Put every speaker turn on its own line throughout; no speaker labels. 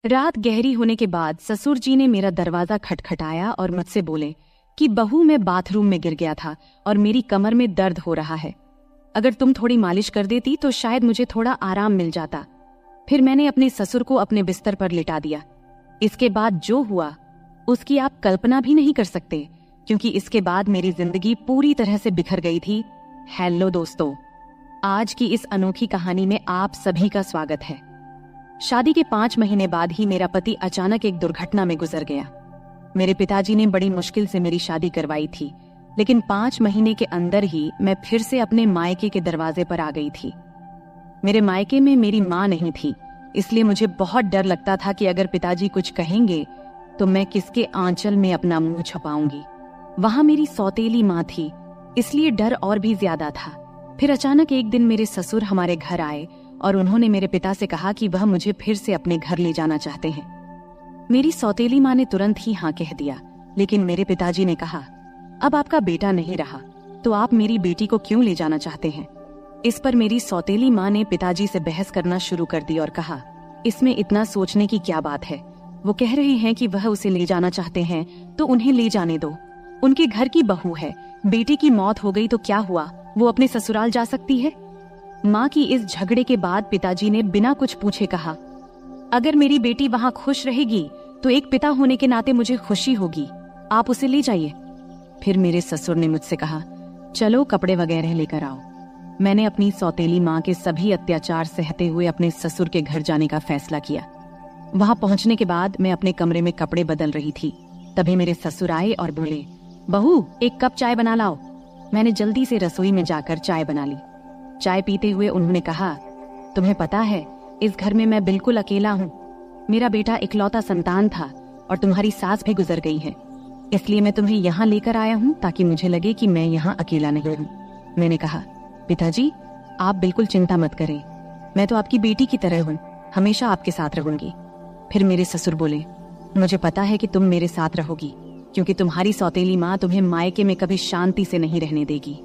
रात गहरी होने के बाद ससुर जी ने मेरा दरवाजा खटखटाया और मुझसे बोले कि बहू, मैं बाथरूम में गिर गया था और मेरी कमर में दर्द हो रहा है। अगर तुम थोड़ी मालिश कर देती तो शायद मुझे थोड़ा आराम मिल जाता। फिर मैंने अपने ससुर को अपने बिस्तर पर लिटा दिया। इसके बाद जो हुआ उसकी आप कल्पना भी नहीं कर सकते, क्योंकि इसके बाद मेरी जिंदगी पूरी तरह से बिखर गई थी। हेलो दोस्तों, आज की इस अनोखी कहानी में आप सभी का स्वागत है। शादी के 5 महीने बाद ही मेरा पति अचानक एक दुर्घटना में गुजर गया। मेरे पिताजी ने बड़ी मुश्किल से मेरी शादी करवाई थी, लेकिन 5 महीने के अंदर ही मैं फिर से अपने मायके के दरवाजे पर आ गई थी। मेरे मायके में मेरी माँ नहीं थी, इसलिए मुझे बहुत डर लगता था कि अगर पिताजी कुछ कहेंगे तो मैं किसके आंचल में अपना मुंह छुपाऊंगी। वहां मेरी सौतेली माँ थी, इसलिए डर और भी ज्यादा था। फिर अचानक एक दिन मेरे ससुर हमारे घर आए और उन्होंने मेरे पिता से कहा कि वह मुझे फिर से अपने घर ले जाना चाहते हैं। मेरी सौतेली माँ ने तुरंत ही हाँ कह दिया, लेकिन मेरे पिताजी ने कहा, अब आपका बेटा नहीं रहा तो आप मेरी बेटी को क्यों ले जाना चाहते हैं। इस पर मेरी सौतेली माँ ने पिताजी से बहस करना शुरू कर दी और कहा, इसमें इतना सोचने की क्या बात है। वो कह रहे हैं कि वह उसे ले जाना चाहते हैं तो उन्हें ले जाने दो। उनके घर की बहू है, बेटी की मौत हो गई तो क्या हुआ, वो अपने ससुराल जा सकती है। माँ की इस झगड़े के बाद पिताजी ने बिना कुछ पूछे कहा, अगर मेरी बेटी वहाँ खुश रहेगी तो एक पिता होने के नाते मुझे खुशी होगी, आप उसे ले जाइए। फिर मेरे ससुर ने मुझसे कहा, चलो कपड़े वगैरह लेकर आओ। मैंने अपनी सौतेली माँ के सभी अत्याचार सहते हुए अपने ससुर के घर जाने का फैसला किया। वहां पहुंचने के बाद मैं अपने कमरे में कपड़े बदल रही थी, तभी मेरे ससुर आए और बोले, बहू, एक कप चाय बना लाओ। मैंने जल्दी से रसोई में जाकर चाय बना ली। चाय पीते हुए उन्होंने कहा, तुम्हें पता है इस घर में मैं बिल्कुल अकेला हूँ। मेरा बेटा इकलौता संतान था और तुम्हारी सास भी गुजर गई है, इसलिए मैं तुम्हें यहाँ लेकर आया हूँ ताकि मुझे लगे कि मैं यहाँ अकेला नहीं हूँ। मैंने कहा, पिताजी आप बिल्कुल चिंता मत करें, मैं तो आपकी बेटी की तरह हूँ, हमेशा आपके साथ रहूंगी। फिर मेरे ससुर बोले, मुझे पता है कि तुम मेरे साथ रहोगी, क्योंकि तुम्हारी सौतेली माँ तुम्हें मायके में कभी शांति से नहीं रहने देगी।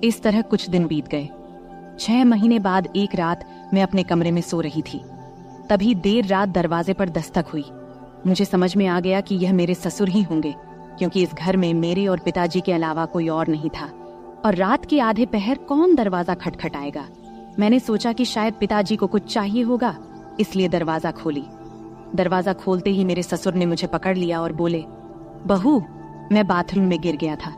इस तरह कुछ दिन बीत गए। 6 महीने बाद एक रात मैं अपने कमरे में सो रही थी, तभी देर रात दरवाजे पर दस्तक हुई। मुझे समझ में आ गया कि यह मेरे ससुर ही होंगे, क्योंकि इस घर में मेरे और पिताजी के अलावा कोई और नहीं था। और रात के आधे पहर कौन दरवाजा खटखटाएगा। मैंने सोचा कि शायद पिताजी को कुछ चाहिए होगा, इसलिए दरवाजा खोली। दरवाजा खोलते ही मेरे ससुर ने मुझे पकड़ लिया और बोले, बहू, मैं बाथरूम में गिर गया था,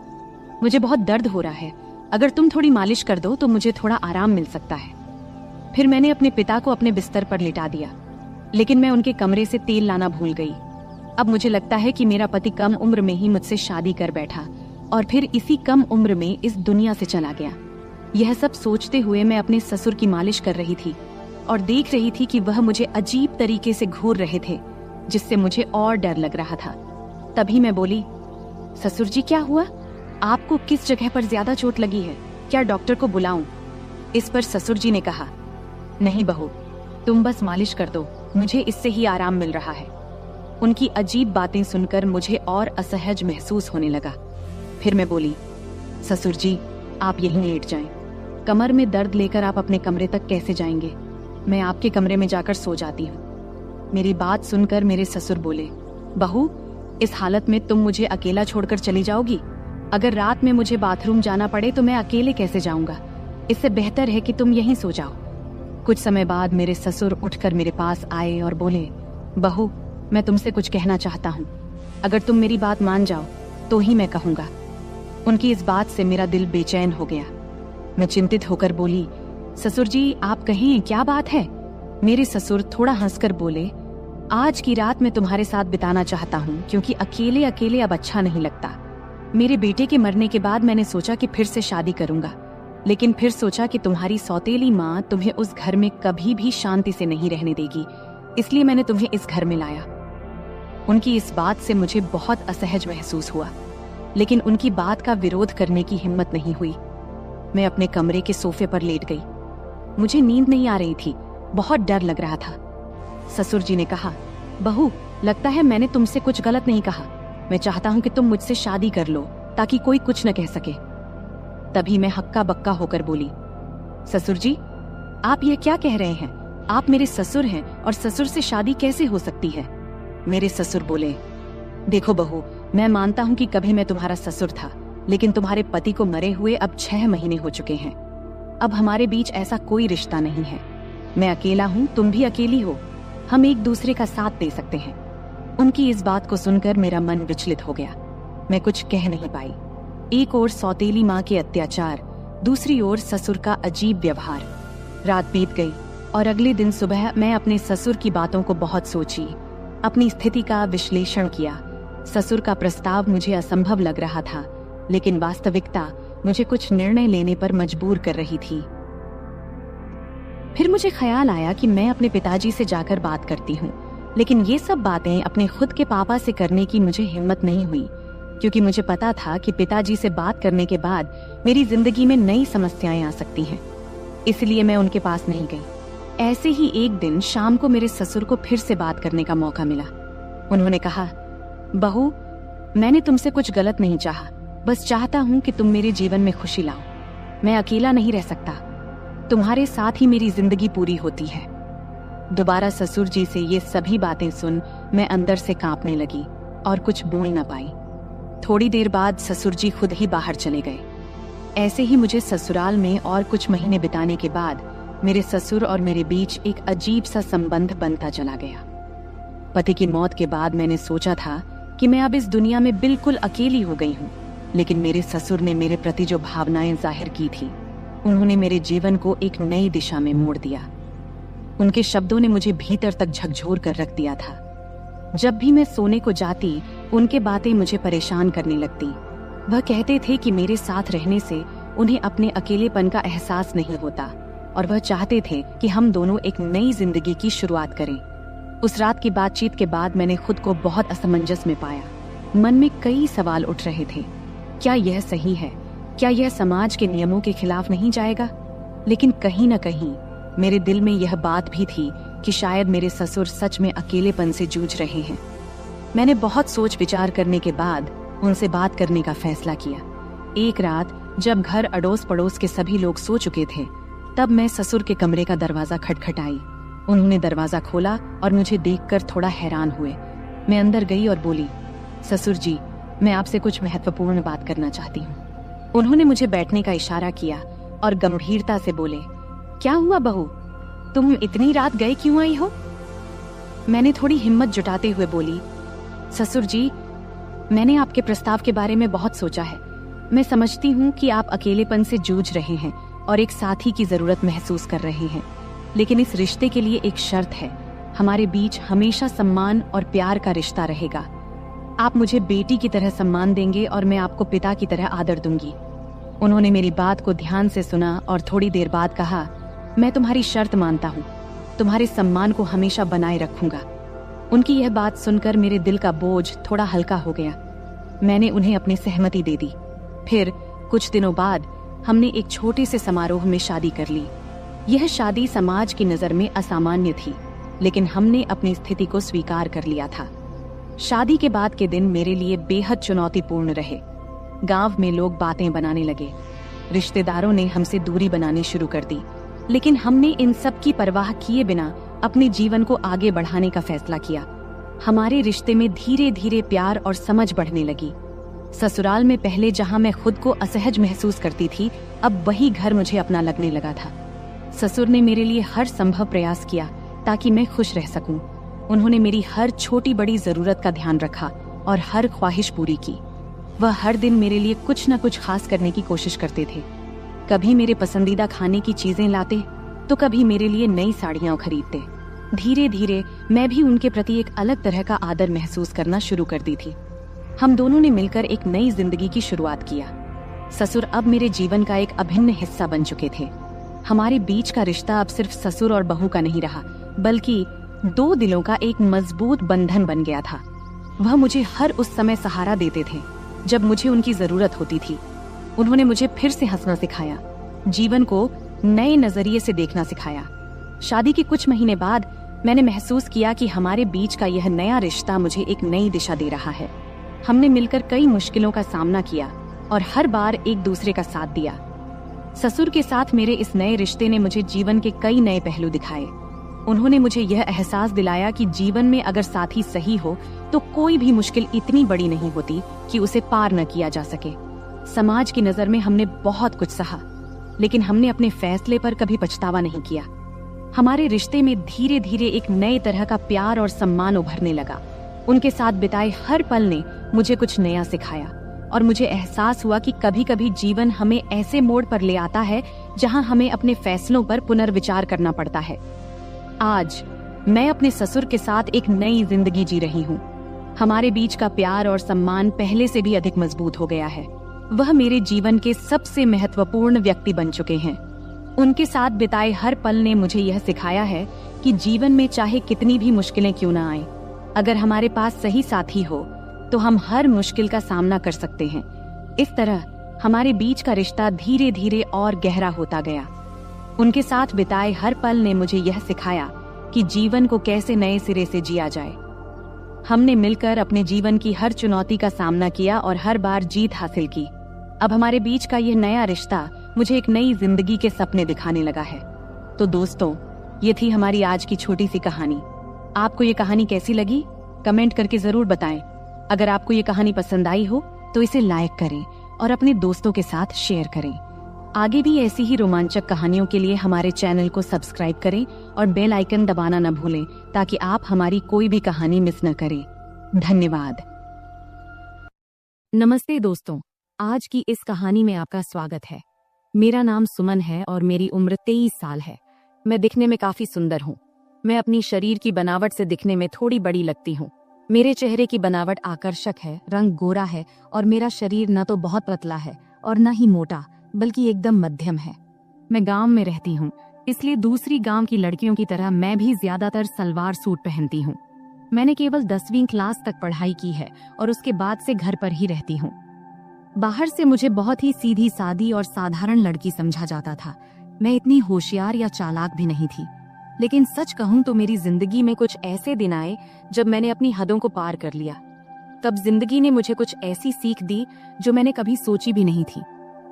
मुझे बहुत दर्द हो रहा है, अगर तुम थोड़ी मालिश कर दो तो मुझे थोड़ा आराम मिल सकता है। फिर मैंने अपने पिता को अपने बिस्तर पर लिटा दिया, लेकिन मैं उनके कमरे से तेल लाना भूल गई। अब मुझे लगता है कि मेरा पति कम उम्र में ही मुझसे शादी कर बैठा और फिर इसी कम उम्र में इस दुनिया से चला गया। यह सब सोचते हुए मैं अपने ससुर की मालिश कर रही थी और देख रही थी कि वह मुझे अजीब तरीके से घूर रहे थे, जिससे मुझे और डर लग रहा था। तभी मैं बोली, ससुर जी क्या हुआ, आपको किस जगह पर ज्यादा चोट लगी है, क्या डॉक्टर को बुलाऊं। इस पर ससुर जी ने कहा, नहीं बहू, तुम बस मालिश कर दो, मुझे इससे ही आराम मिल रहा है। उनकी अजीब बातें सुनकर मुझे और असहज महसूस होने लगा। फिर मैं बोली, ससुर जी आप यहीं लेट जाएं, कमर में दर्द लेकर आप अपने कमरे तक कैसे जाएंगे, मैं आपके कमरे में जाकर सो जाती हूँ। मेरी बात सुनकर मेरे ससुर बोले, बहू, इस हालत में तुम मुझे अकेला छोड़कर चली जाओगी, अगर रात में मुझे बाथरूम जाना पड़े तो मैं अकेले कैसे जाऊंगा, इससे बेहतर है कि तुम यहीं सो जाओ। कुछ समय बाद मेरे ससुर उठकर मेरे पास आए और बोले, बहू, मैं तुमसे कुछ कहना चाहता हूँ, अगर तुम मेरी बात मान जाओ तो ही मैं कहूँगा। उनकी इस बात से मेरा दिल बेचैन हो गया। मैं चिंतित होकर बोली, ससुर जी आप कहें, क्या बात है। मेरे ससुर थोड़ा हंसकर बोले, आज की रात मैं तुम्हारे साथ बिताना चाहता हूँ, क्योंकि अकेले अकेले अब अच्छा नहीं लगता। मेरे बेटे के मरने के बाद मैंने सोचा कि फिर से शादी करूंगा, लेकिन फिर सोचा कि तुम्हारी सौतेली माँ तुम्हें उस घर में कभी भी शांति से नहीं रहने देगी, इसलिए मैंने तुम्हें इस घर में लाया। उनकी इस बात से मुझे बहुत असहज महसूस हुआ, लेकिन उनकी बात का विरोध करने की हिम्मत नहीं हुई। मैं अपने कमरे के सोफे पर लेट गई। मुझे नींद नहीं आ रही थी, बहुत डर लग रहा था। ससुर जी ने कहा, बहू, लगता है मैंने तुमसे कुछ गलत नहीं कहा, मैं चाहता हूँ कि तुम मुझसे शादी कर लो ताकि कोई कुछ न कह सके। तभी मैं हक्का बक्का होकर बोली, ससुर जी आप यह क्या कह रहे हैं, आप मेरे ससुर हैं और ससुर से शादी कैसे हो सकती है? मेरे ससुर बोले, देखो बहू, मैं मानता हूँ कि कभी मैं तुम्हारा ससुर था, लेकिन तुम्हारे पति को मरे हुए अब 6 महीने हो चुके हैं। अब हमारे बीच ऐसा कोई रिश्ता नहीं है। मैं अकेला हूँ, तुम भी अकेली हो। हम एक दूसरे का साथ दे सकते हैं। उनकी इस बात को सुनकर मेरा मन विचलित हो गया। मैं कुछ कह नहीं पाई। एक ओर सौतेली माँ के अत्याचार, दूसरी ओर ससुर का अजीब व्यवहार। रात बीत गई और अगले दिन सुबह मैं अपने ससुर की बातों को बहुत सोची, अपनी स्थिति का विश्लेषण किया। ससुर का प्रस्ताव मुझे असंभव लग रहा था, लेकिन वास्तविकता मुझे कुछ निर्णय लेने पर मजबूर कर रही थी। फिर मुझे ख्याल आया कि मैं अपने पिताजी से जाकर बात करती हूँ, लेकिन ये सब बातें अपने खुद के पापा से करने की मुझे हिम्मत नहीं हुई, क्योंकि मुझे पता था कि पिताजी से बात करने के बाद मेरी जिंदगी में नई समस्याएं आ सकती हैं। इसलिए मैं उनके पास नहीं गई। ऐसे ही एक दिन शाम को मेरे ससुर को फिर से बात करने का मौका मिला। उन्होंने कहा, बहू, मैंने तुमसे कुछ गलत नहीं चाहा, बस चाहता हूँ कि तुम मेरे जीवन में खुशी लाओ। मैं अकेला नहीं रह सकता, तुम्हारे साथ ही मेरी जिंदगी पूरी होती है। दोबारा ससुर जी से ये सभी बातें सुन मैं अंदर से कांपने लगी और कुछ बोल न पाई। थोड़ी देर बाद ससुर जी खुद ही बाहर चले गए। ऐसे ही मुझे ससुराल में और कुछ महीने बिताने के बाद मेरे ससुर और मेरे बीच एक अजीब सा संबंध बनता चला गया। पति की मौत के बाद मैंने सोचा था कि मैं अब इस दुनिया में बिल्कुल अकेली हो गई हूँ, लेकिन मेरे ससुर ने मेरे प्रति जो भावनाएं जाहिर की थी, उन्होंने मेरे जीवन को एक नई दिशा में मोड़ दिया। उनके शब्दों ने मुझे भीतर तक झकझोर कर रख दिया था। जब भी मैं सोने को जाती, उनके बातें मुझे परेशान करने लगती। वह कहते थे कि मेरे साथ रहने से उन्हें अपने अकेलेपन का एहसास नहीं होता और वह चाहते थे कि हम दोनों एक नई जिंदगी की शुरुआत करें। उस रात की बातचीत के बाद मैंने खुद को बहुत असमंजस में पाया। मन में कई सवाल उठ रहे थे। क्या यह सही है? क्या यह समाज के नियमों के खिलाफ नहीं जाएगा? लेकिन कहीं न कहीं मेरे दिल में यह बात भी थी कि शायद मेरे ससुर सच में अकेलेपन से जूझ रहे हैं। मैंने बहुत सोच विचार करने के बाद उनसे बात करने का फैसला किया। एक रात जब घर अड़ोस पड़ोस के सभी लोग सो चुके थे, तब मैं ससुर के कमरे का दरवाजा खटखटाई। उन्होंने दरवाजा खोला और मुझे देखकर थोड़ा हैरान हुए। मैं अंदर गई और बोली, ससुर जी, मैं आपसे कुछ महत्वपूर्ण बात करना चाहती हूँ। उन्होंने मुझे बैठने का इशारा किया और गंभीरता से बोले, क्या हुआ बहू, तुम इतनी रात गए क्यों आई हो? मैंने थोड़ी हिम्मत जुटाते हुए बोली, ससुर जी, मैंने आपके प्रस्ताव के बारे में बहुत सोचा है। मैं समझती हूँ कि आप अकेलेपन से जूझ रहे हैं और एक साथी की जरूरत महसूस कर रहे हैं, लेकिन इस रिश्ते के लिए एक शर्त है। हमारे बीच हमेशा सम्मान और प्यार का रिश्ता रहेगा। आप मुझे बेटी की तरह सम्मान देंगे और मैं आपको पिता की तरह आदर दूंगी। उन्होंने मेरी बात को ध्यान से सुना और थोड़ी देर बाद कहा, मैं तुम्हारी शर्त मानता हूँ, तुम्हारे सम्मान को हमेशा बनाए रखूंगा। उनकी यह बात सुनकर मेरे दिल का बोझ थोड़ा हल्का हो गया। मैंने उन्हें अपनी सहमति दे दी। फिर कुछ दिनों बाद हमने एक छोटे से समारोह में शादी कर ली। यह शादी समाज की नजर में असामान्य थी, लेकिन हमने अपनी स्थिति को स्वीकार कर लिया था। शादी के बाद के दिन मेरे लिए बेहद चुनौतीपूर्ण रहे। गांव में लोग बातें बनाने लगे, रिश्तेदारों ने हमसे दूरी बनानी शुरू कर दी, लेकिन हमने इन सब की परवाह किए बिना अपने जीवन को आगे बढ़ाने का फैसला किया। हमारे रिश्ते में धीरे धीरे प्यार और समझ बढ़ने लगी। ससुराल में पहले जहां मैं खुद को असहज महसूस करती थी, अब वही घर मुझे अपना लगने लगा था। ससुर ने मेरे लिए हर संभव प्रयास किया ताकि मैं खुश रह सकूं। उन्होंने मेरी हर छोटी बड़ी जरूरत का ध्यान रखा और हर ख्वाहिश पूरी की। वह हर दिन मेरे लिए कुछ न कुछ खास करने की कोशिश करते थे। कभी मेरे पसंदीदा खाने की चीजें लाते, तो कभी मेरे लिए नई साड़ियां खरीदते। धीरे धीरे मैं भी उनके प्रति एक अलग तरह का आदर महसूस करना शुरू कर दी थी। हम दोनों ने मिलकर एक नई जिंदगी की शुरुआत किया। ससुर अब मेरे जीवन का एक अभिन्न हिस्सा बन चुके थे। हमारे बीच का रिश्ता अब सिर्फ ससुर और बहू का नहीं रहा, बल्कि दो दिलों का एक मजबूत बंधन बन गया था। वह मुझे हर उस समय सहारा देते थे जब मुझे उनकी जरूरत होती थी। उन्होंने मुझे फिर से हंसना सिखाया, जीवन को नए नजरिए से देखना सिखाया। शादी के कुछ महीने बाद मैंने महसूस किया कि हमारे बीच का यह नया रिश्ता मुझे एक नई दिशा दे रहा है। हमने मिलकर कई मुश्किलों का सामना किया और हर बार एक दूसरे का साथ दिया। ससुर के साथ मेरे इस नए रिश्ते ने मुझे जीवन के कई नए पहलू दिखाए। उन्होंने मुझे यह एहसास दिलाया कि जीवन में अगर साथी सही हो तो कोई भी मुश्किल इतनी बड़ी नहीं होती कि उसे पार न किया जा सके। समाज की नजर में हमने बहुत कुछ सहा, लेकिन हमने अपने फैसले पर कभी पछतावा नहीं किया। हमारे रिश्ते में धीरे धीरे एक नए तरह का प्यार और सम्मान उभरने लगा। उनके साथ बिताए हर पल ने मुझे कुछ नया सिखाया और मुझे एहसास हुआ कि कभी कभी जीवन हमें ऐसे मोड़ पर ले आता है जहां हमें अपने फैसलों पर पुनर्विचार करना पड़ता है। आज मैं अपने ससुर के साथ एक नई जिंदगी जी रही हूँ। हमारे बीच का प्यार और सम्मान पहले से भी अधिक मजबूत हो गया है। वह मेरे जीवन के सबसे महत्वपूर्ण व्यक्ति बन चुके हैं। उनके साथ बिताए हर पल ने मुझे यह सिखाया है कि जीवन में चाहे कितनी भी मुश्किलें क्यों ना आए, अगर हमारे पास सही साथी हो तो हम हर मुश्किल का सामना कर सकते हैं। इस तरह हमारे बीच का रिश्ता धीरे धीरे और गहरा होता गया। उनके साथ बिताए हर पल ने मुझे यह सिखाया कि जीवन को कैसे नए सिरे से जिया जाए। हमने मिलकर अपने जीवन की हर चुनौती का सामना किया और हर बार जीत हासिल की। अब हमारे बीच का यह नया रिश्ता मुझे एक नई जिंदगी के सपने दिखाने लगा है। तो दोस्तों, ये थी हमारी आज की छोटी सी कहानी। आपको ये कहानी कैसी लगी? कमेंट करके जरूर बताएं। अगर आपको ये कहानी पसंद आई हो तो इसे लाइक करें और अपने दोस्तों के साथ शेयर करें। आगे भी ऐसी ही रोमांचक कहानियों के लिए हमारे चैनल को सब्सक्राइब करें और बेल आइकन दबाना न भूलें ताकि आप हमारी कोई भी कहानी मिस न करें। धन्यवाद। नमस्ते दोस्तों, आज की इस कहानी में आपका स्वागत है। मेरा नाम सुमन है और मेरी उम्र 23 साल है। मैं दिखने में काफी सुंदर हूँ। मैं अपनी शरीर की बनावट से दिखने में थोड़ी बड़ी लगती हूँ। मेरे चेहरे की बनावट आकर्षक है, रंग गोरा है और मेरा शरीर न तो बहुत पतला है और न ही मोटा, बल्कि एकदम मध्यम है। मैं गांव में रहती हूँ, इसलिए दूसरी गांव की लड़कियों की तरह मैं भी ज्यादातर सलवार सूट पहनती हूँ। मैंने केवल 10वीं क्लास तक पढ़ाई की है और उसके बाद से घर पर ही रहती हूँ। बाहर से मुझे बहुत ही सीधी सादी और साधारण लड़की समझा जाता था। मैं इतनी होशियार या चालाक भी नहीं थी। लेकिन सच कहूं तो मेरी जिंदगी में कुछ ऐसे दिन आए जब मैंने अपनी हदों को पार कर लिया। तब जिंदगी ने मुझे कुछ ऐसी सीख दी जो मैंने कभी सोची भी नहीं थी।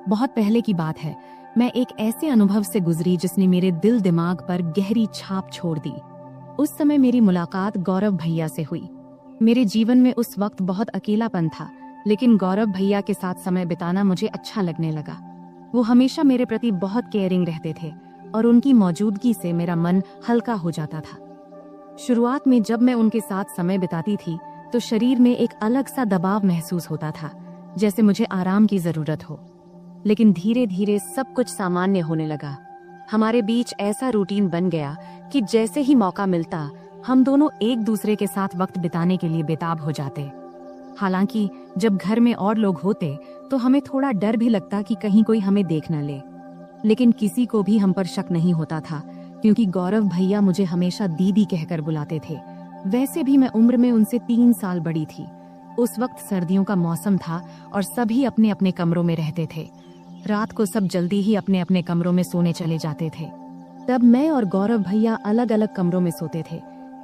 बहुत पहले की बात है, मैं एक ऐसे अनुभव से गुजरी जिसने मेरे दिल दिमाग पर गहरी छाप छोड़ दी। उस समय मेरी मुलाकात गौरव भैया से हुई। मेरे जीवन में उस वक्त बहुत अकेलापन था, लेकिन गौरव भैया के साथ समय बिताना मुझे अच्छा लगने लगा। वो हमेशा मेरे प्रति बहुत केयरिंग रहते थे और उनकी मौजूदगी से मेरा मन हल्का हो जाता था। शुरुआत में जब मैं उनके साथ समय बिताती थी तो शरीर में एक अलग सा दबाव महसूस होता था, जैसे मुझे आराम की जरूरत हो। लेकिन धीरे धीरे सब कुछ सामान्य होने लगा। हमारे बीच ऐसा रूटीन बन गया कि जैसे ही मौका मिलता हम दोनों एक दूसरे के साथ वक्त बिताने के लिए बेताब हो जाते। हालांकि जब घर में और लोग होते तो हमें थोड़ा डर भी लगता कि कहीं कोई हमें देख न ले, लेकिन किसी को भी हम पर शक नहीं होता था क्योंकि गौरव भैया मुझे हमेशा दीदी कहकर बुलाते थे। वैसे भी मैं उम्र में उनसे 3 साल बड़ी थी। उस वक्त सर्दियों का मौसम था और सभी अपने अपने कमरों में रहते थे। रात को सब जल्दी ही अपने अपने कमरों में सोने चले जाते थे। तब मैं और गौरव भैया अलग अलग कमरों में सोते थे।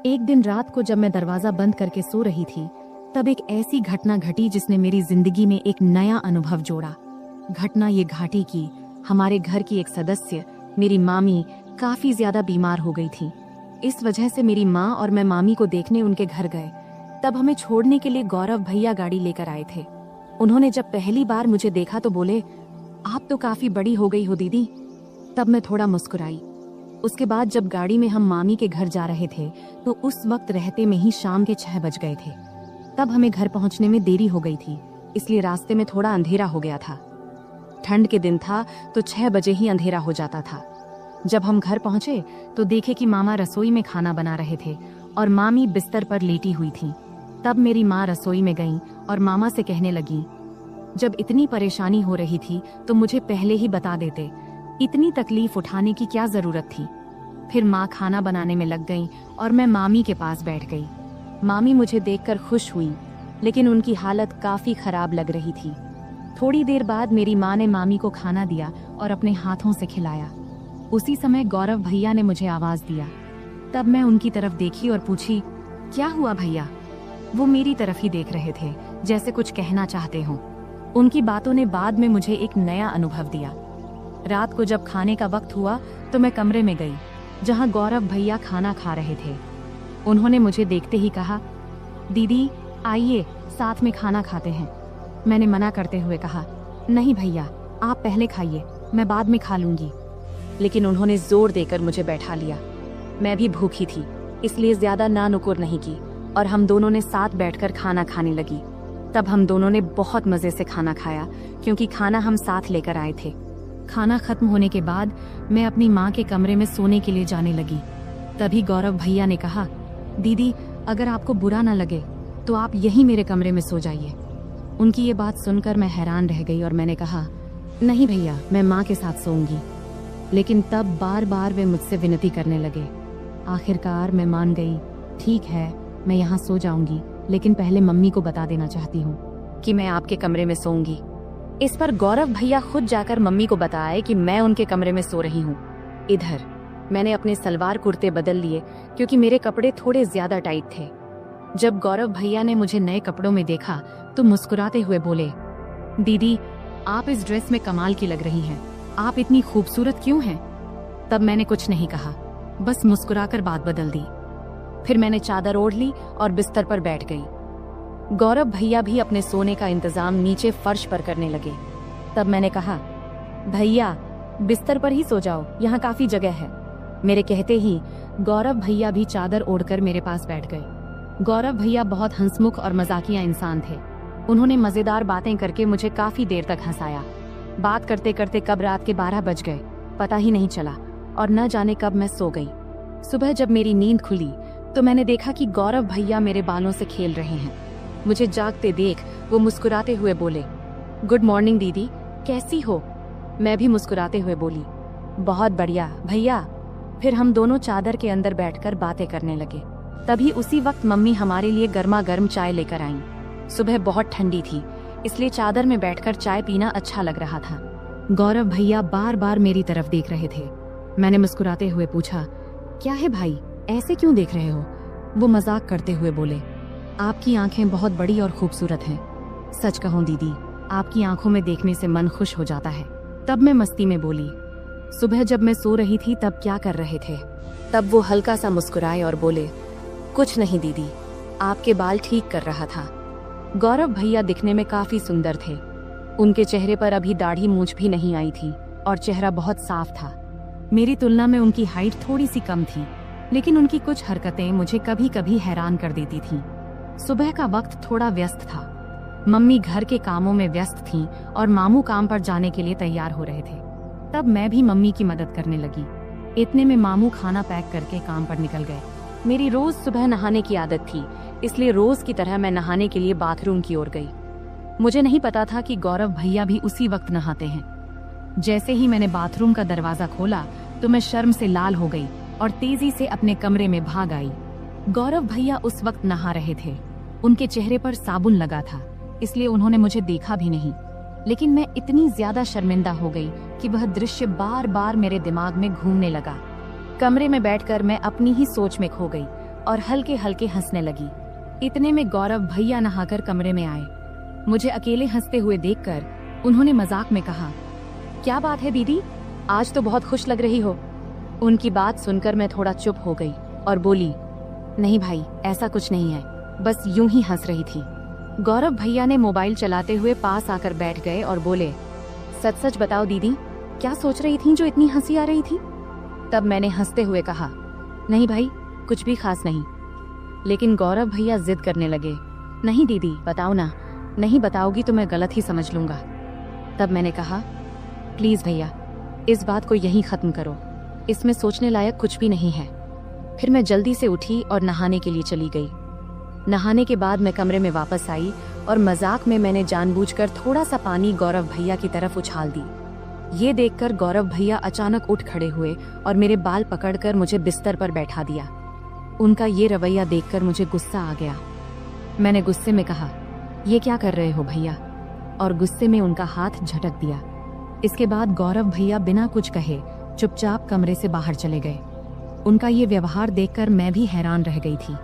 एक दिन रात को जब मैं दरवाजा बंद करके सो रही थी तब एक ऐसी घटना घटी जिसने मेरी जिंदगी में एक नया अनुभव जोड़ा। घटना ये घाटी की, हमारे घर की एक सदस्य, मेरी मामी, काफी ज्यादा बीमार हो गई थी। इस वजह से मेरी माँ और मैं मामी को देखने उनके घर गए। तब हमें छोड़ने के लिए गौरव भैया गाड़ी लेकर आए थे। उन्होंने जब पहली बार मुझे देखा तो बोले, आप तो काफी बड़ी हो गई हो दीदी। तब मैं थोड़ा मुस्कुराई। उसके बाद जब गाड़ी में हम मामी के घर जा रहे थे तो उस वक्त रहते में ही शाम के 6 बज गए थे। तब हमें घर पहुंचने में देरी हो गई थी, इसलिए रास्ते में थोड़ा अंधेरा हो गया था। ठंड के दिन था तो 6 बजे ही अंधेरा हो जाता था। जब हम घर पहुंचे तो देखे कि मामा रसोई में खाना बना रहे थे और मामी बिस्तर पर लेटी हुई थी। तब मेरी माँ रसोई में गई और मामा से कहने लगी, जब इतनी परेशानी हो रही थी तो मुझे पहले ही बता देते, इतनी तकलीफ उठाने की क्या जरूरत थी। फिर माँ खाना बनाने में लग गई और मैं मामी के पास बैठ गई। मामी मुझे देखकर खुश हुई, लेकिन उनकी हालत काफी खराब लग रही थी। थोड़ी देर बाद मेरी माँ ने मामी को खाना दिया और अपने हाथों से खिलाया। उसी समय गौरव भैया ने मुझे आवाज दिया। तब मैं उनकी तरफ देखी और पूछी, क्या हुआ भैया? वो मेरी तरफ ही देख रहे थे, जैसे कुछ कहना चाहते हों। उनकी बातों ने बाद में मुझे एक नया अनुभव दिया। रात को जब खाने का वक्त हुआ तो मैं कमरे में गई। जहां गौरव भैया खाना खा रहे थे। उन्होंने मुझे देखते ही कहा, दीदी आइए साथ में खाना खाते हैं। मैंने मना करते हुए कहा, नहीं भैया आप पहले खाइए, मैं बाद में खा लूंगी। लेकिन उन्होंने जोर देकर मुझे बैठा लिया। मैं भी भूखी थी, इसलिए ज्यादा ना नुकुर नहीं की और हम दोनों ने साथ बैठकर खाना खाने लगी। तब हम दोनों ने बहुत मजे से खाना खाया, क्योंकि खाना हम साथ लेकर आए थे। खाना खत्म होने के बाद मैं अपनी माँ के कमरे में सोने के लिए जाने लगी। तभी गौरव भैया ने कहा, दीदी अगर आपको बुरा ना लगे तो आप यहीं मेरे कमरे में सो जाइए। उनकी ये बात सुनकर मैं हैरान रह गई और मैंने कहा, नहीं भैया मैं माँ के साथ सोऊंगी। लेकिन तब बार बार वे मुझसे विनती करने लगे। आखिरकार मैं मान गई। ठीक है मैं यहाँ सो जाऊंगी, लेकिन पहले मम्मी को बता देना चाहती हूँ कि मैं आपके कमरे में सोऊंगी। इस पर गौरव भैया खुद जाकर मम्मी को बताए कि मैं उनके कमरे में सो रही हूँ। इधर मैंने अपने सलवार कुर्ते बदल लिए, क्योंकि मेरे कपड़े थोड़े ज्यादा टाइट थे। जब गौरव भैया ने मुझे नए कपड़ों में देखा तो मुस्कुराते हुए बोले, दीदी आप इस ड्रेस में कमाल की लग रही हैं, आप इतनी खूबसूरत क्यों हैं? तब मैंने कुछ नहीं कहा, बस मुस्कुराकर बात बदल दी। फिर मैंने चादर ओढ़ ली और बिस्तर पर बैठ गई। गौरव भैया भी अपने सोने का इंतजाम नीचे फर्श पर करने लगे। तब मैंने कहा, भैया बिस्तर पर ही सो जाओ, यहाँ काफी जगह है। मेरे कहते ही गौरव भैया भी चादर ओढ़कर मेरे पास बैठ गए। गौरव भैया बहुत हंसमुख और मजाकिया इंसान थे। उन्होंने मजेदार बातें करके मुझे काफी देर तक हंसाया। बात करते करते कब रात के 12 बज गए पता ही नहीं चला और न जाने कब मैं सो गई। सुबह जब मेरी नींद खुली तो मैंने देखा कि गौरव भैया मेरे बालों से खेल रहे हैं। मुझे जागते देख वो मुस्कुराते हुए बोले, गुड मॉर्निंग दीदी, कैसी हो? मैं भी मुस्कुराते हुए बोली, बहुत बढ़िया भैया। फिर हम दोनों चादर के अंदर बैठकर बातें करने लगे। तभी उसी वक्त मम्मी हमारे लिए गर्मा गर्म चाय लेकर आईं। सुबह बहुत ठंडी थी, इसलिए चादर में बैठकर चाय पीना अच्छा लग रहा था। गौरव भैया बार बार मेरी तरफ देख रहे थे। मैंने मुस्कुराते हुए पूछा, क्या है भाई, ऐसे क्यों देख रहे हो? वो मजाक करते हुए बोले, आपकी आंखें बहुत बड़ी और खूबसूरत हैं। सच कहूं दीदी, आपकी आंखों में देखने से मन खुश हो जाता है। तब मैं मस्ती में बोली, सुबह जब मैं सो रही थी तब क्या कर रहे थे? तब वो हल्का सा मुस्कुराए और बोले, कुछ नहीं दीदी, आपके बाल ठीक कर रहा था। गौरव भैया दिखने में काफी सुंदर थे। उनके चेहरे पर अभी दाढ़ी मूंछ भी नहीं आई थी और चेहरा बहुत साफ था। मेरी तुलना में उनकी हाइट थोड़ी सी कम थी, लेकिन उनकी कुछ हरकतें मुझे कभी कभी हैरान कर देती थीं। सुबह का वक्त थोड़ा व्यस्त था। मम्मी घर के कामों में व्यस्त थीं और मामू काम पर जाने के लिए तैयार हो रहे थे। तब मैं भी मम्मी की मदद करने लगी। इतने में मामू खाना पैक करके काम पर निकल गए। मेरी रोज सुबह नहाने की आदत थी, इसलिए रोज की तरह मैं नहाने के लिए बाथरूम की ओर गई। मुझे नहीं पता था कि गौरव भैया भी उसी वक्त नहाते हैं। जैसे ही मैंने बाथरूम का दरवाजा खोला तो मैं शर्म से लाल हो गई और तेजी से अपने कमरे में भाग आई। गौरव भैया उस वक्त नहा रहे थे। उनके चेहरे पर साबुन लगा था, इसलिए उन्होंने मुझे देखा भी नहीं। लेकिन मैं इतनी ज्यादा शर्मिंदा हो गई कि वह दृश्य बार बार मेरे दिमाग में घूमने लगा। कमरे में बैठकर मैं अपनी ही सोच में खो गई और हल्के हल्के हंसने लगी। इतने में गौरव भैया नहाकर कमरे में आए। मुझे अकेले हंसते हुए देखकर उन्होंने मजाक में कहा, क्या बात है दीदी, आज तो बहुत खुश लग रही हो। उनकी बात सुनकर मैं थोड़ा चुप हो गई और बोली, नहीं भाई, ऐसा कुछ नहीं है, बस यूं ही हंस रही थी। गौरव भैया ने मोबाइल चलाते हुए पास आकर बैठ गए और बोले, सच सच बताओ दीदी, क्या सोच रही थी जो इतनी हंसी आ रही थी? तब मैंने हंसते हुए कहा, नहीं भाई, कुछ भी खास नहीं। लेकिन गौरव भैया जिद करने लगे, नहीं दीदी बताओ ना, नहीं बताओगी तो मैं गलत ही समझ लूंगा। तब मैंने कहा, प्लीज भैया, इस बात को यहीं खत्म करो, इसमें सोचने लायक कुछ भी नहीं है। फिर मैं जल्दी से उठी और नहाने के लिए चली गई। नहाने के बाद मैं कमरे में वापस आई और मजाक में मैंने जानबूझकर थोड़ा सा पानी गौरव भैया की तरफ उछाल दी। ये देखकर गौरव भैया अचानक उठ खड़े हुए और मेरे बाल पकड़कर मुझे बिस्तर पर बैठा दिया। उनका ये रवैया देखकर मुझे गुस्सा आ गया। मैंने गुस्से में कहा, ये क्या कर रहे हो भैया? और गुस्से में उनका हाथ झटक दिया। इसके बाद गौरव भैया बिना कुछ कहे चुपचाप कमरे से बाहर चले गए। उनका ये व्यवहार देखकर मैं भी हैरान रह गई थी।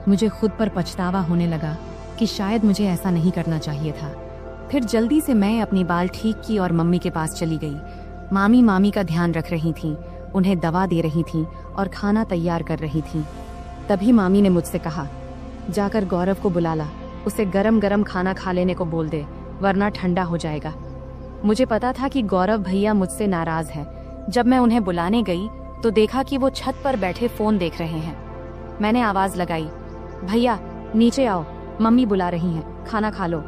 मुझे खुद पर पछतावा होने लगा कि शायद मुझे ऐसा नहीं करना चाहिए था। फिर जल्दी से मैं अपनी बाल ठीक की और मम्मी के पास चली गई। मामी का ध्यान रख रही थीं उन्हें दवा दे रही थीं और खाना तैयार कर रही थीं। तभी मामी ने मुझसे कहा, जाकर गौरव को बुला ला, उसे गरम गरम खाना खा लेने को बोल दे, वरना ठंडा हो जाएगा। मुझे पता था कि गौरव भैया मुझसे नाराज है। जब मैं उन्हें बुलाने गई तो देखा कि वो छत पर बैठे फोन देख रहे हैं। मैंने आवाज लगाई, भैया नीचे आओ, मम्मी बुला रही हैं, खाना खा लो।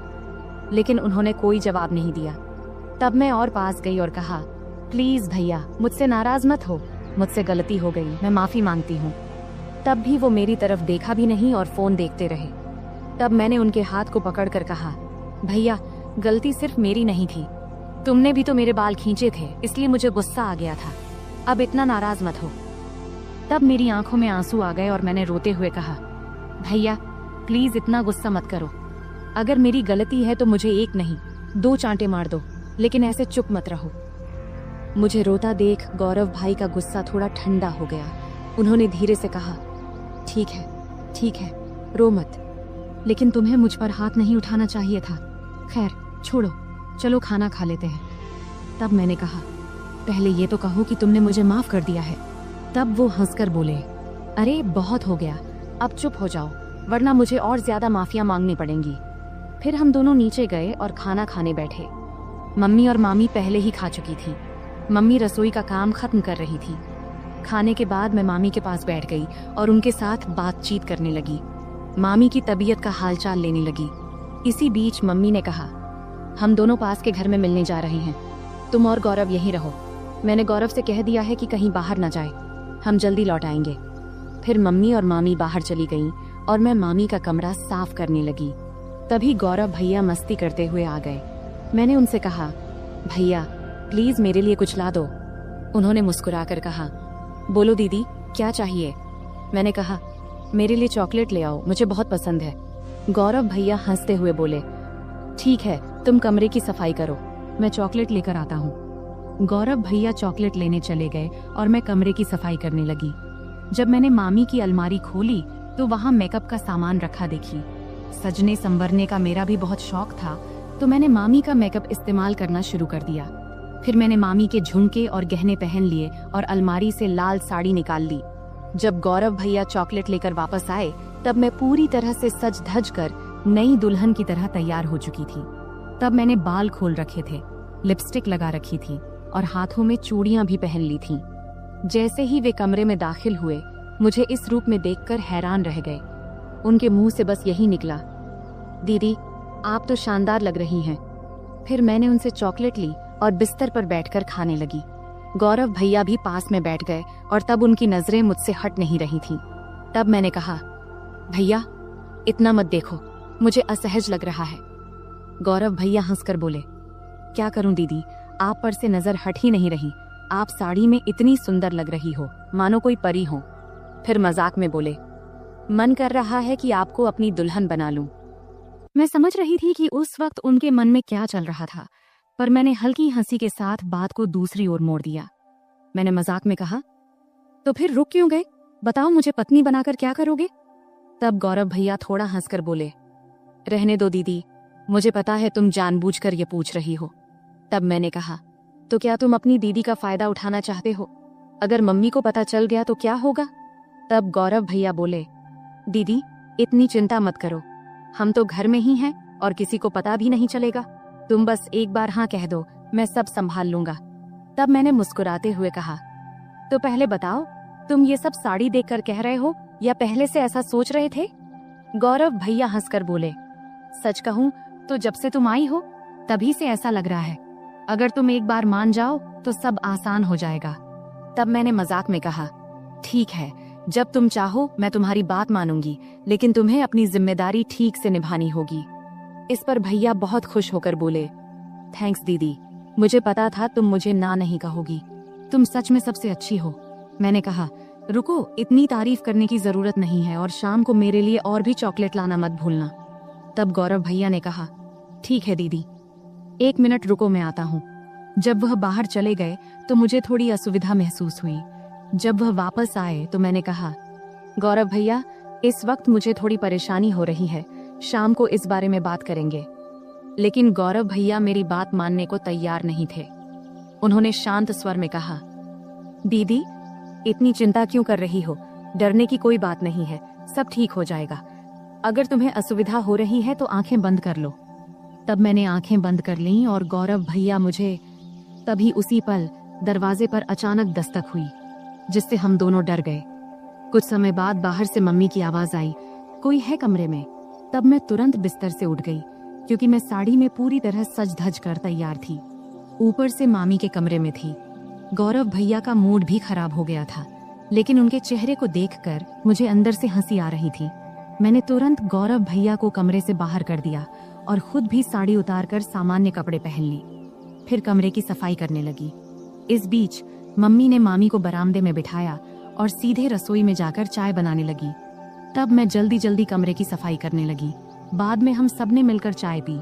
लेकिन उन्होंने कोई जवाब नहीं दिया। तब मैं और पास गई और कहा, प्लीज भैया मुझसे नाराज मत हो, मुझसे गलती हो गई, मैं माफी मांगती हूँ। तब भी वो मेरी तरफ देखा भी नहीं और फोन देखते रहे। तब मैंने उनके हाथ को पकड़कर कहा, भैया गलती सिर्फ मेरी नहीं थी, तुमने भी तो मेरे बाल खींचे थे, इसलिए मुझे गुस्सा आ गया था, अब इतना नाराज मत हो। तब मेरी आंखों में आंसू आ गए और मैंने रोते हुए कहा, भैया प्लीज इतना गुस्सा मत करो, अगर मेरी गलती है तो मुझे एक नहीं 2 चांटे मार दो, लेकिन ऐसे चुप मत रहो। मुझे रोता देख गौरव भाई का गुस्सा थोड़ा ठंडा हो गया। उन्होंने धीरे से कहा, ठीक है, रो मत, लेकिन तुम्हें मुझ पर हाथ नहीं उठाना चाहिए था। खैर छोड़ो, चलो खाना खा लेते हैं। तब मैंने कहा, पहले ये तो कहो कि तुमने मुझे माफ कर दिया है। तब वो हंसकर बोले, अरे बहुत हो गया, अब चुप हो जाओ, वरना मुझे और ज्यादा माफिया मांगनी पड़ेंगी। फिर हम दोनों नीचे गए और खाना खाने बैठे। मम्मी और मामी पहले ही खा चुकी थी। मम्मी रसोई का काम खत्म कर रही थी। खाने के बाद मैं मामी के पास बैठ गई और उनके साथ बातचीत करने लगी। मामी की तबीयत का हालचाल लेने लगी। इसी बीच मम्मी ने कहा, हम दोनों पास के घर में मिलने जा रहे हैं, तुम और गौरव यहीं रहो। मैंने गौरव से कह दिया है कि कहीं बाहर न जाए, हम जल्दी लौट आएंगे। फिर मम्मी और मामी बाहर चली गईं और मैं मामी का कमरा साफ करने लगी। तभी गौरव भैया मस्ती करते हुए आ गए। मैंने उनसे कहा, भैया प्लीज मेरे लिए कुछ ला दो। उन्होंने मुस्कुराकर कहा, बोलो दीदी क्या चाहिए। मैंने कहा, मेरे लिए चॉकलेट ले आओ, मुझे बहुत पसंद है। गौरव भैया हंसते हुए बोले, ठीक है, तुम कमरे की सफाई करो, मैं चॉकलेट लेकर आता हूँ। गौरव भैया चॉकलेट लेने चले गए और मैं कमरे की सफाई करने लगी। जब मैंने मामी की अलमारी खोली तो वहाँ मेकअप का सामान रखा देखी। सजने संवरने का मेरा भी बहुत शौक था, तो मैंने मामी का मेकअप इस्तेमाल करना शुरू कर दिया। फिर मैंने मामी के झुमके और गहने पहन लिए और अलमारी से लाल साड़ी निकाल ली। जब गौरव भैया चॉकलेट लेकर वापस आए तब मैं पूरी तरह से सज धज कर नई दुल्हन की तरह तैयार हो चुकी थी। तब मैंने बाल खोल रखे थे, लिपस्टिक लगा रखी थी और हाथों में चूड़ियां भी पहन ली थीं। जैसे ही वे कमरे में दाखिल हुए, मुझे इस रूप में देखकर हैरान रह गए। उनके मुंह से बस यही निकला, दीदी आप तो शानदार लग रही हैं। फिर मैंने उनसे चॉकलेट ली और बिस्तर पर बैठकर खाने लगी। गौरव भैया भी पास में बैठ गए और तब उनकी नजरें मुझसे हट नहीं रही थीं। तब मैंने कहा, भैया इतना मत देखो, मुझे असहज लग रहा है। गौरव भैया हंसकर बोले, क्या करूं दीदी, आप पर से नजर हट ही नहीं रही, आप साड़ी में इतनी सुंदर लग रही हो, मानो कोई परी हो। फिर मजाक में बोले, मन कर रहा है कि आपको अपनी दुल्हन बना लूं। मैं समझ रही थी कि उस वक्त उनके मन में क्या चल रहा था, पर मैंने हल्की हंसी के साथ बात को दूसरी ओर मोड़ दिया। मैंने मजाक में कहा, तो फिर रुक क्यों गए, बताओ मुझे पत्नी बनाकर क्या करोगे। तब गौरव भैया थोड़ा हंसकर बोले, रहने दो दीदी, मुझे पता है तुम जानबूझकर ये पूछ रही हो। तब मैंने कहा, तो क्या तुम अपनी दीदी का फायदा उठाना चाहते हो, अगर मम्मी को पता चल गया तो क्या होगा। तब गौरव भैया बोले, दीदी इतनी चिंता मत करो, हम तो घर में ही हैं और किसी को पता भी नहीं चलेगा, तुम बस एक बार हाँ कह दो, मैं सब संभाल लूंगा। तब मैंने मुस्कुराते हुए कहा, तो पहले बताओ तुम ये सब साड़ी देखकर कह रहे हो या पहले से ऐसा सोच रहे थे। गौरव भैया हंसकर बोले, सच कहूं तो जब से तुम आई हो तभी से ऐसा लग रहा है, अगर तुम एक बार मान जाओ तो सब आसान हो जाएगा। तब मैंने मजाक में कहा, ठीक है, जब तुम चाहो मैं तुम्हारी बात मानूंगी, लेकिन तुम्हें अपनी जिम्मेदारी ठीक से निभानी होगी। इस पर भैया बहुत खुश होकर बोले, थैंक्स दीदी, मुझे पता था तुम मुझे ना नहीं कहोगी, तुम सच में सबसे अच्छी हो। मैंने कहा, रुको, इतनी तारीफ करने की जरूरत नहीं है और शाम को मेरे लिए और भी चॉकलेट लाना मत भूलना। तब गौरव भैया ने कहा, ठीक है दीदी, 1 मिनट रुको, मैं आता हूँ। जब वह बाहर चले गए तो मुझे थोड़ी असुविधा महसूस हुई। जब वह वापस आए तो मैंने कहा, गौरव भैया इस वक्त मुझे थोड़ी परेशानी हो रही है, शाम को इस बारे में बात करेंगे। लेकिन गौरव भैया मेरी बात मानने को तैयार नहीं थे। उन्होंने शांत स्वर में कहा, दीदी, इतनी चिंता क्यों कर रही हो? डरने की कोई बात नहीं है, सब ठीक हो जाएगा। अगर तुम्हें असुविधा हो रही है तो आंखें बंद कर लो। तब मैंने आंखें बंद कर लीं और गौरव भैया मुझे तभी उसी पल दरवाजे पर अचानक दस्तक हुई, जिससे हम दोनों डर गए। कुछ समय बाद बाहर से मम्मी की आवाज आई, कोई है कमरे में? तब मैं तुरंत बिस्तर से उठ गई, क्योंकि मैं साड़ी में पूरी तरह सज धज कर तैयार थी। ऊपर से मामी के कमरे में थी। गौरव भैया का मूड भी खराब हो गया था, लेकिन उनके चेहरे को देखकर मुझे अंदर से हंसी आ रही थी। मैंने तुरंत गौरव भैया को कमरे से बाहर कर दिया और खुद भी साड़ी उतारकर सामान्य कपड़े पहन ली। फिर कमरे की सफाई करने लगी। इस बीच मम्मी ने मामी को बरामदे में बिठाया और सीधे रसोई में जाकर चाय बनाने लगी। तब मैं जल्दी जल्दी कमरे की सफाई करने लगी। बाद में हम सबने मिलकर चाय पी।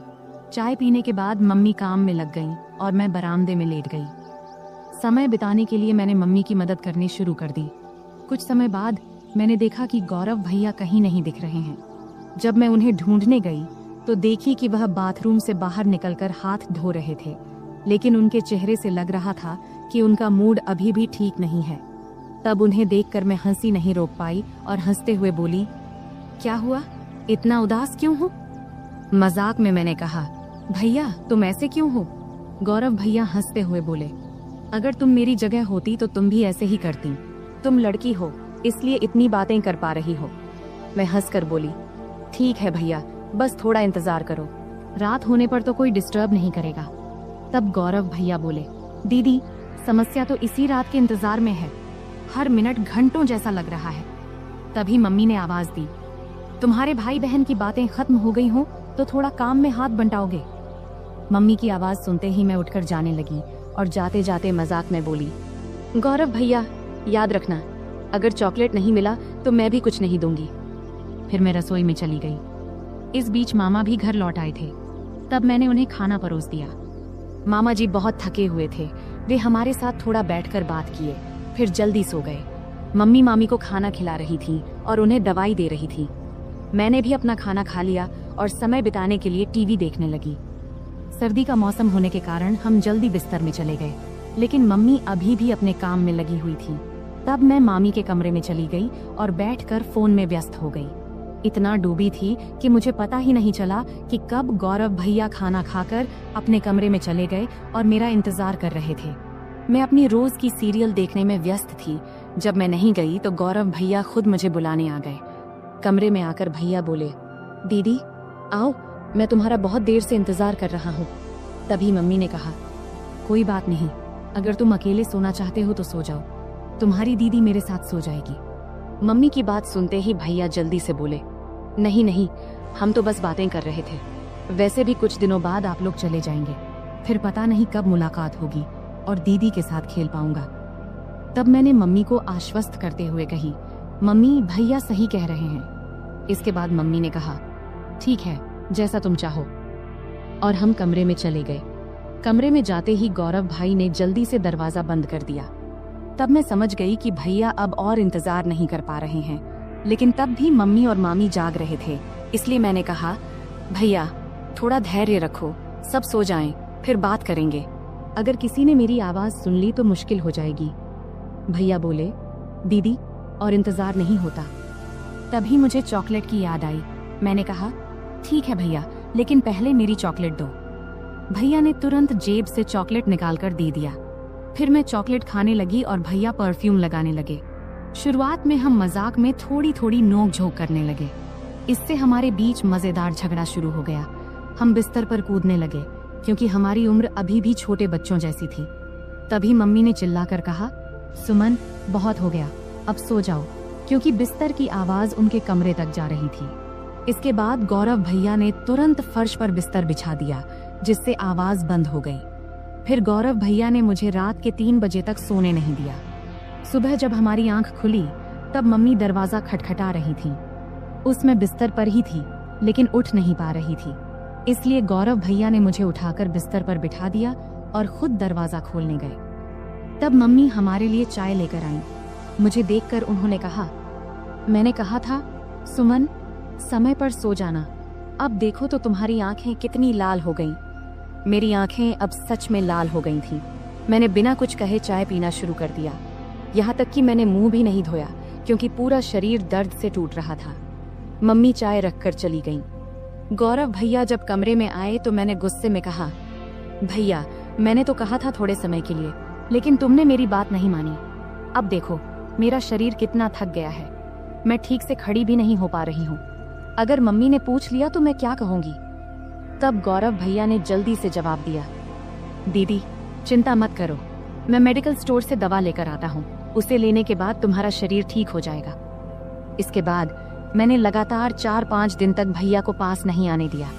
चाय पीने के बाद मम्मी काम में लग गईं और मैं बरामदे में लेट गई। समय बिताने के लिए मैंने मम्मी की मदद करनी शुरू कर दी। कुछ समय बाद मैंने देखा कि गौरव भैया कहीं नहीं दिख रहे हैं। जब मैं उन्हें ढूंढने गई तो देखी कि वह बाथरूम से बाहर निकलकर हाथ धो रहे थे, लेकिन उनके चेहरे से लग रहा था कि उनका मूड अभी भी ठीक नहीं है। तब उन्हें देखकर मैं हंसी नहीं रोक पाई और हंसते हुए बोली, क्या हुआ, इतना उदास क्यों हो? मजाक में मैंने कहा, भैया तुम ऐसे क्यों हो? गौरव भैया हंसते हुए बोले, अगर तुम मेरी जगह होती तो तुम भी ऐसे ही करती। तुम लड़की हो, इसलिए इतनी बातें कर पा रही हो। मैं हंसकर बोली, ठीक है भैया, बस थोड़ा इंतजार करो, रात होने पर तो कोई डिस्टर्ब नहीं करेगा। तब गौरव भैया बोले, दीदी समस्या तो इसी रात के इंतजार में है, हर मिनट घंटों जैसा लग रहा है। तभी मम्मी ने आवाज दी, तुम्हारे भाई बहन की बातें खत्म हो गई हो तो थोड़ा काम में हाथ बंटाओगे? मम्मी की आवाज सुनते ही मैं उठकर जाने लगी और जाते जाते मजाक में बोली, गौरव भैया याद रखना, अगर चॉकलेट नहीं मिला तो मैं भी कुछ नहीं दूंगी। फिर मैं रसोई में चली गई। इस बीच मामा भी घर लौट आए थे। तब मैंने उन्हें खाना परोस दिया। मामा जी बहुत थके हुए थे, वे हमारे साथ थोड़ा बैठकर बात किए, फिर जल्दी सो गए। मम्मी मामी को खाना खिला रही थी और उन्हें दवाई दे रही थी। मैंने भी अपना खाना खा लिया और समय बिताने के लिए टीवी देखने लगी। सर्दी का मौसम होने के कारण हम जल्दी बिस्तर में चले गए, लेकिन मम्मी अभी भी अपने काम में लगी हुई थी। तब मैं मामी के कमरे में चली गई और बैठकर फोन में व्यस्त हो गई। इतना डूबी थी कि मुझे पता ही नहीं चला कि कब गौरव भैया खाना खाकर अपने कमरे में चले गए और मेरा इंतजार कर रहे थे। मैं अपनी रोज की सीरियल देखने में व्यस्त थी। जब मैं नहीं गई तो गौरव भैया खुद मुझे बुलाने आ गए। कमरे में आकर भैया बोले, दीदी आओ, मैं तुम्हारा बहुत देर से इंतजार कर रहा हूँ। तभी मम्मी ने कहा, कोई बात नहीं, अगर तुम अकेले सोना चाहते हो तो सो जाओ, तुम्हारी दीदी मेरे साथ सो जाएगी। मम्मी की बात सुनते ही भैया जल्दी से बोले, नहीं नहीं, हम तो बस बातें कर रहे थे, वैसे भी कुछ दिनों बाद आप लोग चले जाएंगे, फिर पता नहीं कब मुलाकात होगी और दीदी के साथ खेल पाऊंगा। तब मैंने मम्मी को आश्वस्त करते हुए कही, मम्मी भैया सही कह रहे हैं। इसके बाद मम्मी ने कहा, ठीक है, जैसा तुम चाहो, और हम कमरे में चले गए। कमरे में जाते ही गौरव भाई ने जल्दी से दरवाजा बंद कर दिया। तब मैं समझ गई कि भैया अब और इंतजार नहीं कर पा रहे हैं, लेकिन तब भी मम्मी और मामी जाग रहे थे, इसलिए मैंने कहा, भैया थोड़ा धैर्य रखो, सब सो जाएं, फिर बात करेंगे। अगर किसी ने मेरी आवाज सुन ली तो मुश्किल हो जाएगी। भैया बोले, दीदी और इंतजार नहीं होता। तभी मुझे चॉकलेट की याद आई। मैंने कहा, ठीक है भैया, लेकिन पहले मेरी चॉकलेट दो। भैया ने तुरंत जेब से चॉकलेट निकालकर दे दिया। फिर मैं चॉकलेट खाने लगी और भैया परफ्यूम लगाने लगे। शुरुआत में हम मजाक में थोड़ी थोड़ी नोक झोंक करने लगे। इससे हमारे बीच मजेदार झगड़ा शुरू हो गया। हम बिस्तर पर कूदने लगे, क्योंकि हमारी उम्र अभी भी छोटे बच्चों जैसी थी। तभी मम्मी ने चिल्लाकर कहा, सुमन बहुत हो गया, अब सो जाओ, क्योंकि बिस्तर की आवाज उनके कमरे तक जा रही थी। इसके बाद गौरव भैया ने तुरंत फर्श पर बिस्तर बिछा दिया, जिससे आवाज बंद हो गई। फिर गौरव भैया ने मुझे रात के 3 बजे तक सोने नहीं दिया। सुबह जब हमारी आंख खुली तब मम्मी दरवाजा खटखटा रही थी। उसमें बिस्तर पर ही थी, लेकिन उठ नहीं पा रही थी, इसलिए गौरव भैया ने मुझे उठाकर बिस्तर पर बिठा दिया और खुद दरवाजा खोलने गए। तब मम्मी हमारे लिए चाय लेकर आईं। मुझे देखकर उन्होंने कहा, मैंने कहा था सुमन समय पर सो जाना, अब देखो तो तुम्हारी आंखें कितनी लाल हो गईं। मेरी आंखें अब सच में लाल हो गई थीं। मैंने बिना कुछ कहे चाय पीना शुरू कर दिया। यहाँ तक कि मैंने मुंह भी नहीं धोया क्योंकि पूरा शरीर दर्द से टूट रहा था। मम्मी चाय रखकर चली गईं। गौरव भैया जब कमरे में आए तो मैंने गुस्से में कहा, भैया मैंने तो कहा था थोड़े समय के लिए, लेकिन तुमने मेरी बात नहीं मानी। अब देखो मेरा शरीर कितना थक गया है, मैं ठीक से खड़ी भी नहीं हो पा रही हूँ। अगर मम्मी ने पूछ लिया तो मैं क्या कहूँगी। तब गौरव भैया ने जल्दी से जवाब दिया, दीदी चिंता मत करो, मैं मेडिकल स्टोर से दवा लेकर आता हूँ, उसे लेने के बाद तुम्हारा शरीर ठीक हो जाएगा। इसके बाद मैंने लगातार 4-5 दिन तक भैया को पास नहीं आने दिया,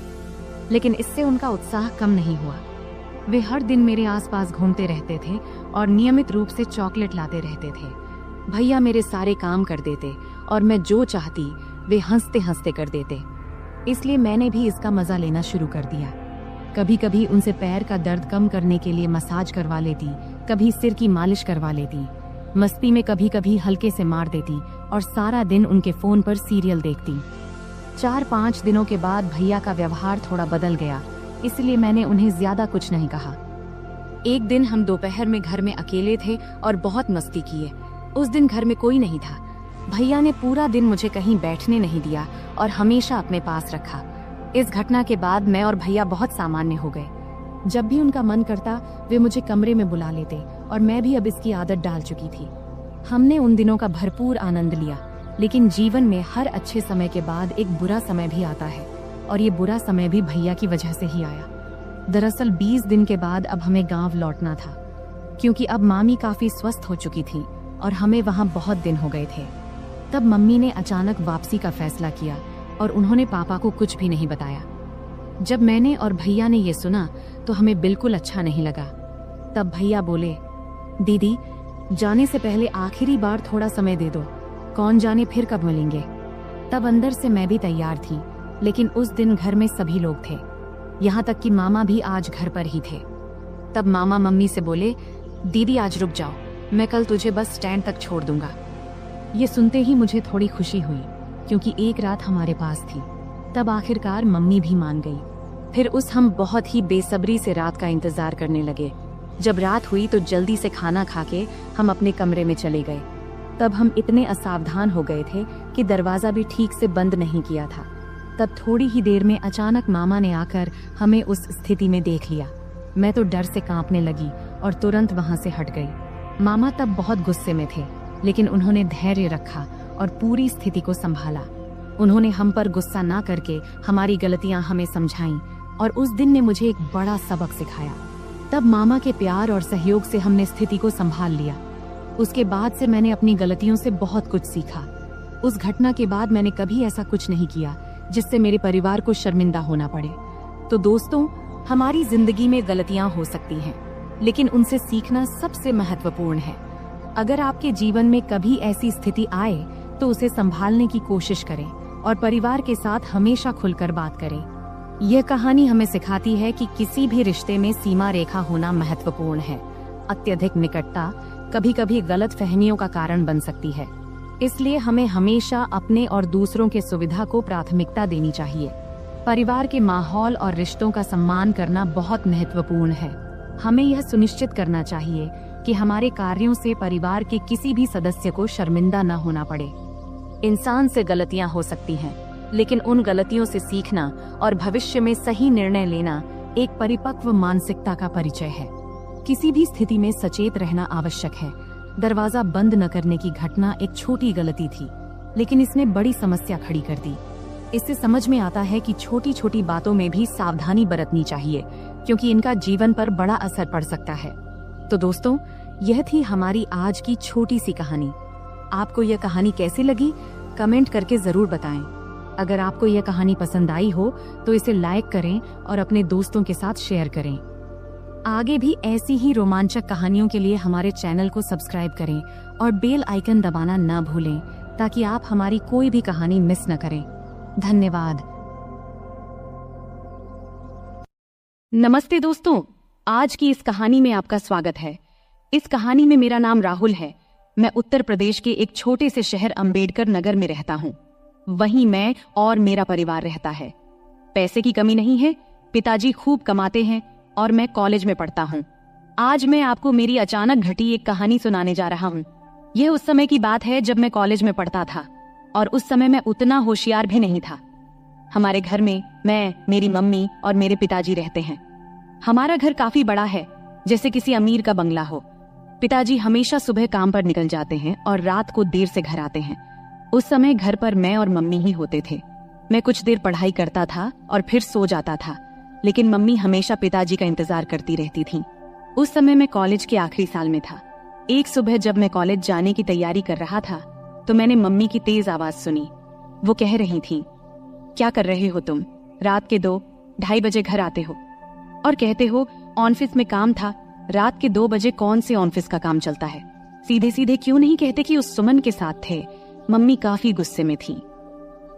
लेकिन इससे उनका उत्साह कम नहीं हुआ। वे हर दिन मेरे आसपास घूमते रहते थे और नियमित रूप से चॉकलेट लाते रहते थे। भैया मेरे सारे काम कर देते और मैं जो चाहती वे हंसते हंसते कर देते, इसलिए मैंने भी इसका मजा लेना शुरू कर दिया। कभी कभी उनसे पैर का दर्द कम करने के लिए मसाज करवा लेती, कभी सिर की मालिश करवा लेती, मस्ती में कभी कभी हल्के से मार देती और सारा दिन उनके फोन पर सीरियल देखती। 4-5 दिनों के बाद भैया का व्यवहार थोड़ा बदल गया, इसलिए मैंने उन्हें ज्यादा कुछ नहीं कहा। एक दिन हम दोपहर में घर में अकेले थे और बहुत मस्ती किए। उस दिन घर में कोई नहीं था। भैया ने पूरा दिन मुझे कहीं बैठने नहीं दिया और हमेशा अपने पास रखा। इस घटना के बाद मैं और भैया बहुत सामान्य हो गए। जब भी उनका मन करता वे मुझे कमरे में बुला लेते और मैं भी अब इसकी आदत डाल चुकी थी। हमने उन दिनों का भरपूर आनंद लिया, लेकिन जीवन में हर अच्छे समय के बाद एक बुरा समय भी आता है और ये बुरा समय भी भैया की वजह से ही आया। दरअसल 20 दिन के बाद अब हमें गांव लौटना था, क्योंकि अब मामी काफी स्वस्थ हो चुकी थी और हमें वहां बहुत दिन हो गए थे। तब मम्मी ने अचानक वापसी का फैसला किया और उन्होंने पापा को कुछ भी नहीं बताया। जब मैंने और भैया ने ये सुना तो हमें बिल्कुल अच्छा नहीं लगा। तब भैया बोले, दीदी जाने से पहले आखिरी बार थोड़ा समय दे दो, कौन जाने फिर कब मिलेंगे। तब अंदर से मैं भी तैयार थी, लेकिन उस दिन घर में सभी लोग थे, यहाँ तक कि मामा भी आज घर पर ही थे। तब मामा मम्मी से बोले, दीदी आज रुक जाओ, मैं कल तुझे बस स्टैंड तक छोड़ दूंगा। ये सुनते ही मुझे थोड़ी खुशी हुई, क्योंकि एक रात हमारे पास थी। तब आखिरकार मम्मी भी मान गई। फिर हम बहुत ही बेसब्री से रात का इंतजार करने लगे। जब रात हुई तो जल्दी से खाना खा के हम अपने कमरे में चले गए। तब हम इतने असावधान हो गए थे कि दरवाजा भी ठीक से बंद नहीं किया था। तब थोड़ी ही देर में अचानक मामा ने आकर हमें उस स्थिति में देख लिया। मैं तो डर से कांपने लगी और तुरंत वहां से हट गई। मामा तब बहुत गुस्से में थे, लेकिन उन्होंने धैर्य रखा और पूरी स्थिति को संभाला। उन्होंने हम पर गुस्सा ना करके हमारी गलतियां हमें समझाईं और उस दिन ने मुझे एक बड़ा सबक सिखाया। तब मामा के प्यार और सहयोग से हमने स्थिति को संभाल लिया। उसके बाद से मैंने अपनी गलतियों से बहुत कुछ सीखा। उस घटना के बाद मैंने कभी ऐसा कुछ नहीं किया जिससे मेरे परिवार को शर्मिंदा होना पड़े। तो दोस्तों, हमारी जिंदगी में गलतियां हो सकती हैं, लेकिन उनसे सीखना सबसे महत्वपूर्ण है। अगर आपके जीवन में कभी ऐसी स्थिति आए तो उसे संभालने की कोशिश करें और परिवार के साथ हमेशा खुलकर बात करें। यह कहानी हमें सिखाती है कि किसी भी रिश्ते में सीमा रेखा होना महत्वपूर्ण है। अत्यधिक निकटता कभी कभी गलत फहमियों का कारण बन सकती है, इसलिए हमें हमेशा अपने और दूसरों के सुविधा को प्राथमिकता देनी चाहिए। परिवार के माहौल और रिश्तों का सम्मान करना बहुत महत्वपूर्ण है। हमें यह सुनिश्चित करना चाहिए कि हमारे कार्यों से परिवार के किसी भी सदस्य को शर्मिंदा न होना पड़े। इंसान से गलतियां हो सकती हैं, लेकिन उन गलतियों से सीखना और भविष्य में सही निर्णय लेना एक परिपक्व मानसिकता का परिचय है। किसी भी स्थिति में सचेत रहना आवश्यक है। दरवाजा बंद न करने की घटना एक छोटी गलती थी, लेकिन इसने बड़ी समस्या खड़ी कर दी। इससे समझ में आता है कि छोटी छोटी बातों में भी सावधानी बरतनी चाहिए, क्योंकि इनका जीवन पर बड़ा असर पड़ सकता है। तो दोस्तों, यह थी हमारी आज की छोटी सी कहानी। आपको यह कहानी कैसी लगी, कमेंट करके जरूर बताएं। अगर आपको यह कहानी पसंद आई हो तो इसे लाइक करें और अपने दोस्तों के साथ शेयर करें। आगे भी ऐसी ही रोमांचक कहानियों के लिए हमारे चैनल को सब्सक्राइब करें और बेल आइकन दबाना न भूलें, ताकि आप हमारी कोई भी कहानी मिस न करें। धन्यवाद।
नमस्ते दोस्तों, आज की इस कहानी में आपका स्वागत है। इस कहानी में मेरा नाम राहुल है। मैं उत्तर प्रदेश के एक छोटे से शहर अंबेडकर नगर में रहता हूँ। वहीं मैं और मेरा परिवार रहता है। पैसे की कमी नहीं है, पिताजी खूब कमाते हैं और मैं कॉलेज में पढ़ता हूँ। आज मैं आपको मेरी अचानक घटी एक कहानी सुनाने जा रहा हूँ।
यह उस समय की बात है जब मैं कॉलेज में पढ़ता था, और उस समय मैं उतना होशियार भी नहीं था। हमारे घर में मैं, मेरी मम्मी और मेरे पिताजी रहते हैं। हमारा घर काफी बड़ा है, जैसे किसी अमीर का बंगला हो। पिताजी हमेशा सुबह काम पर निकल जाते हैं और रात को देर से घर आते हैं। उस समय घर पर मैं और मम्मी ही होते थे। मैं कुछ देर पढ़ाई करता था और फिर सो जाता था, लेकिन मम्मी हमेशा पिताजी का इंतजार करती रहती थी। उस समय मैं कॉलेज के आखिरी साल में था। एक सुबह जब मैं कॉलेज जाने की तैयारी कर रहा था तो मैंने मम्मी की तेज आवाज सुनी। वो कह रही थी, क्या कर रहे हो तुम? रात के 2-2:30 बजे घर आते हो और कहते हो ऑफिस में काम था। रात के 2 बजे कौन से ऑफिस का काम चलता है? सीधे सीधे क्यों नहीं कहते कि उस सुमन के साथ थे? मम्मी काफी गुस्से में थी।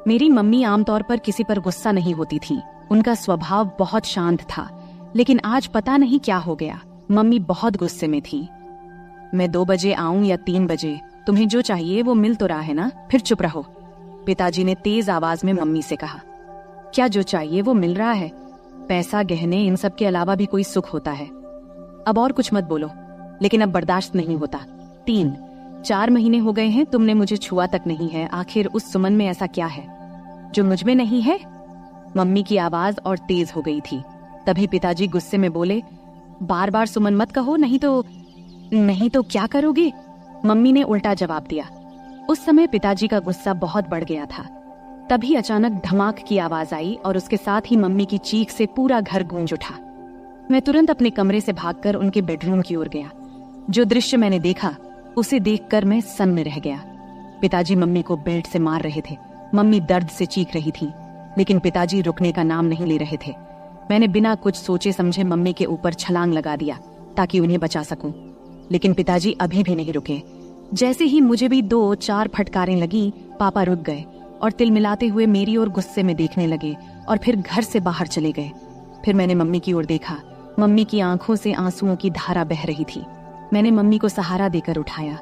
मेरी मम्मी आमतौर पर किसी पर गुस्सा नहीं होती थी। उनका स्वभाव बहुत शांत था, लेकिन आज पता नहीं क्या हो गया, मम्मी बहुत गुस्से में थी। मैं 2 बजे आऊं या 3 बजे, तुम्हें जो चाहिए वो मिल तो रहा है ना, फिर चुप रहो। पिताजी ने तेज आवाज में मम्मी से कहा। क्या जो चाहिए वो मिल रहा है? पैसा, गहने, इन सब के अलावा भी कोई सुख होता है। अब और कुछ मत बोलो, लेकिन अब बर्दाश्त नहीं होता। 3-4 महीने हो गए हैं तुमने मुझे छुआ तक नहीं है। आखिर उस सुमन में ऐसा क्या है जो मुझ में नहीं है? मम्मी की आवाज और तेज हो गई थी। तभी पिताजी गुस्से में बोले, बार बार सुमन मत कहो, नहीं तो क्या करोगे? मम्मी ने उल्टा जवाब दिया। उस समय पिताजी का गुस्सा बहुत बढ़ गया था। तभी अचानक धमाक की आवाज आई और उसके साथ ही मम्मी की चीख से पूरा घर गूंज उठा। मैं तुरंत अपने कमरे से भागकर उनके बेडरूम की ओर गया। जो दृश्य मैंने देखा उसे देखकर मैं सन्न रह गया। पिताजी मम्मी को बेल्ट से मार रहे थे। मम्मी दर्द से चीख रही थी, लेकिन पिताजी रुकने का नाम नहीं ले रहे थे। मैंने बिना कुछ सोचे समझे मम्मी के ऊपर छलांग लगा दिया ताकि उन्हें बचा सकूं, लेकिन पिताजी अभी भी नहीं रुके। जैसे ही मुझे भी 2-4 फटकारें लगी, पापा रुक गए और तिलमिलाते हुए मेरी ओर गुस्से में देखने लगे और फिर घर से बाहर चले गए। फिर मैंने मम्मी की ओर देखा। मम्मी की आंखों से आंसुओं की धारा बह रही थी। मैंने मम्मी को सहारा देकर उठाया।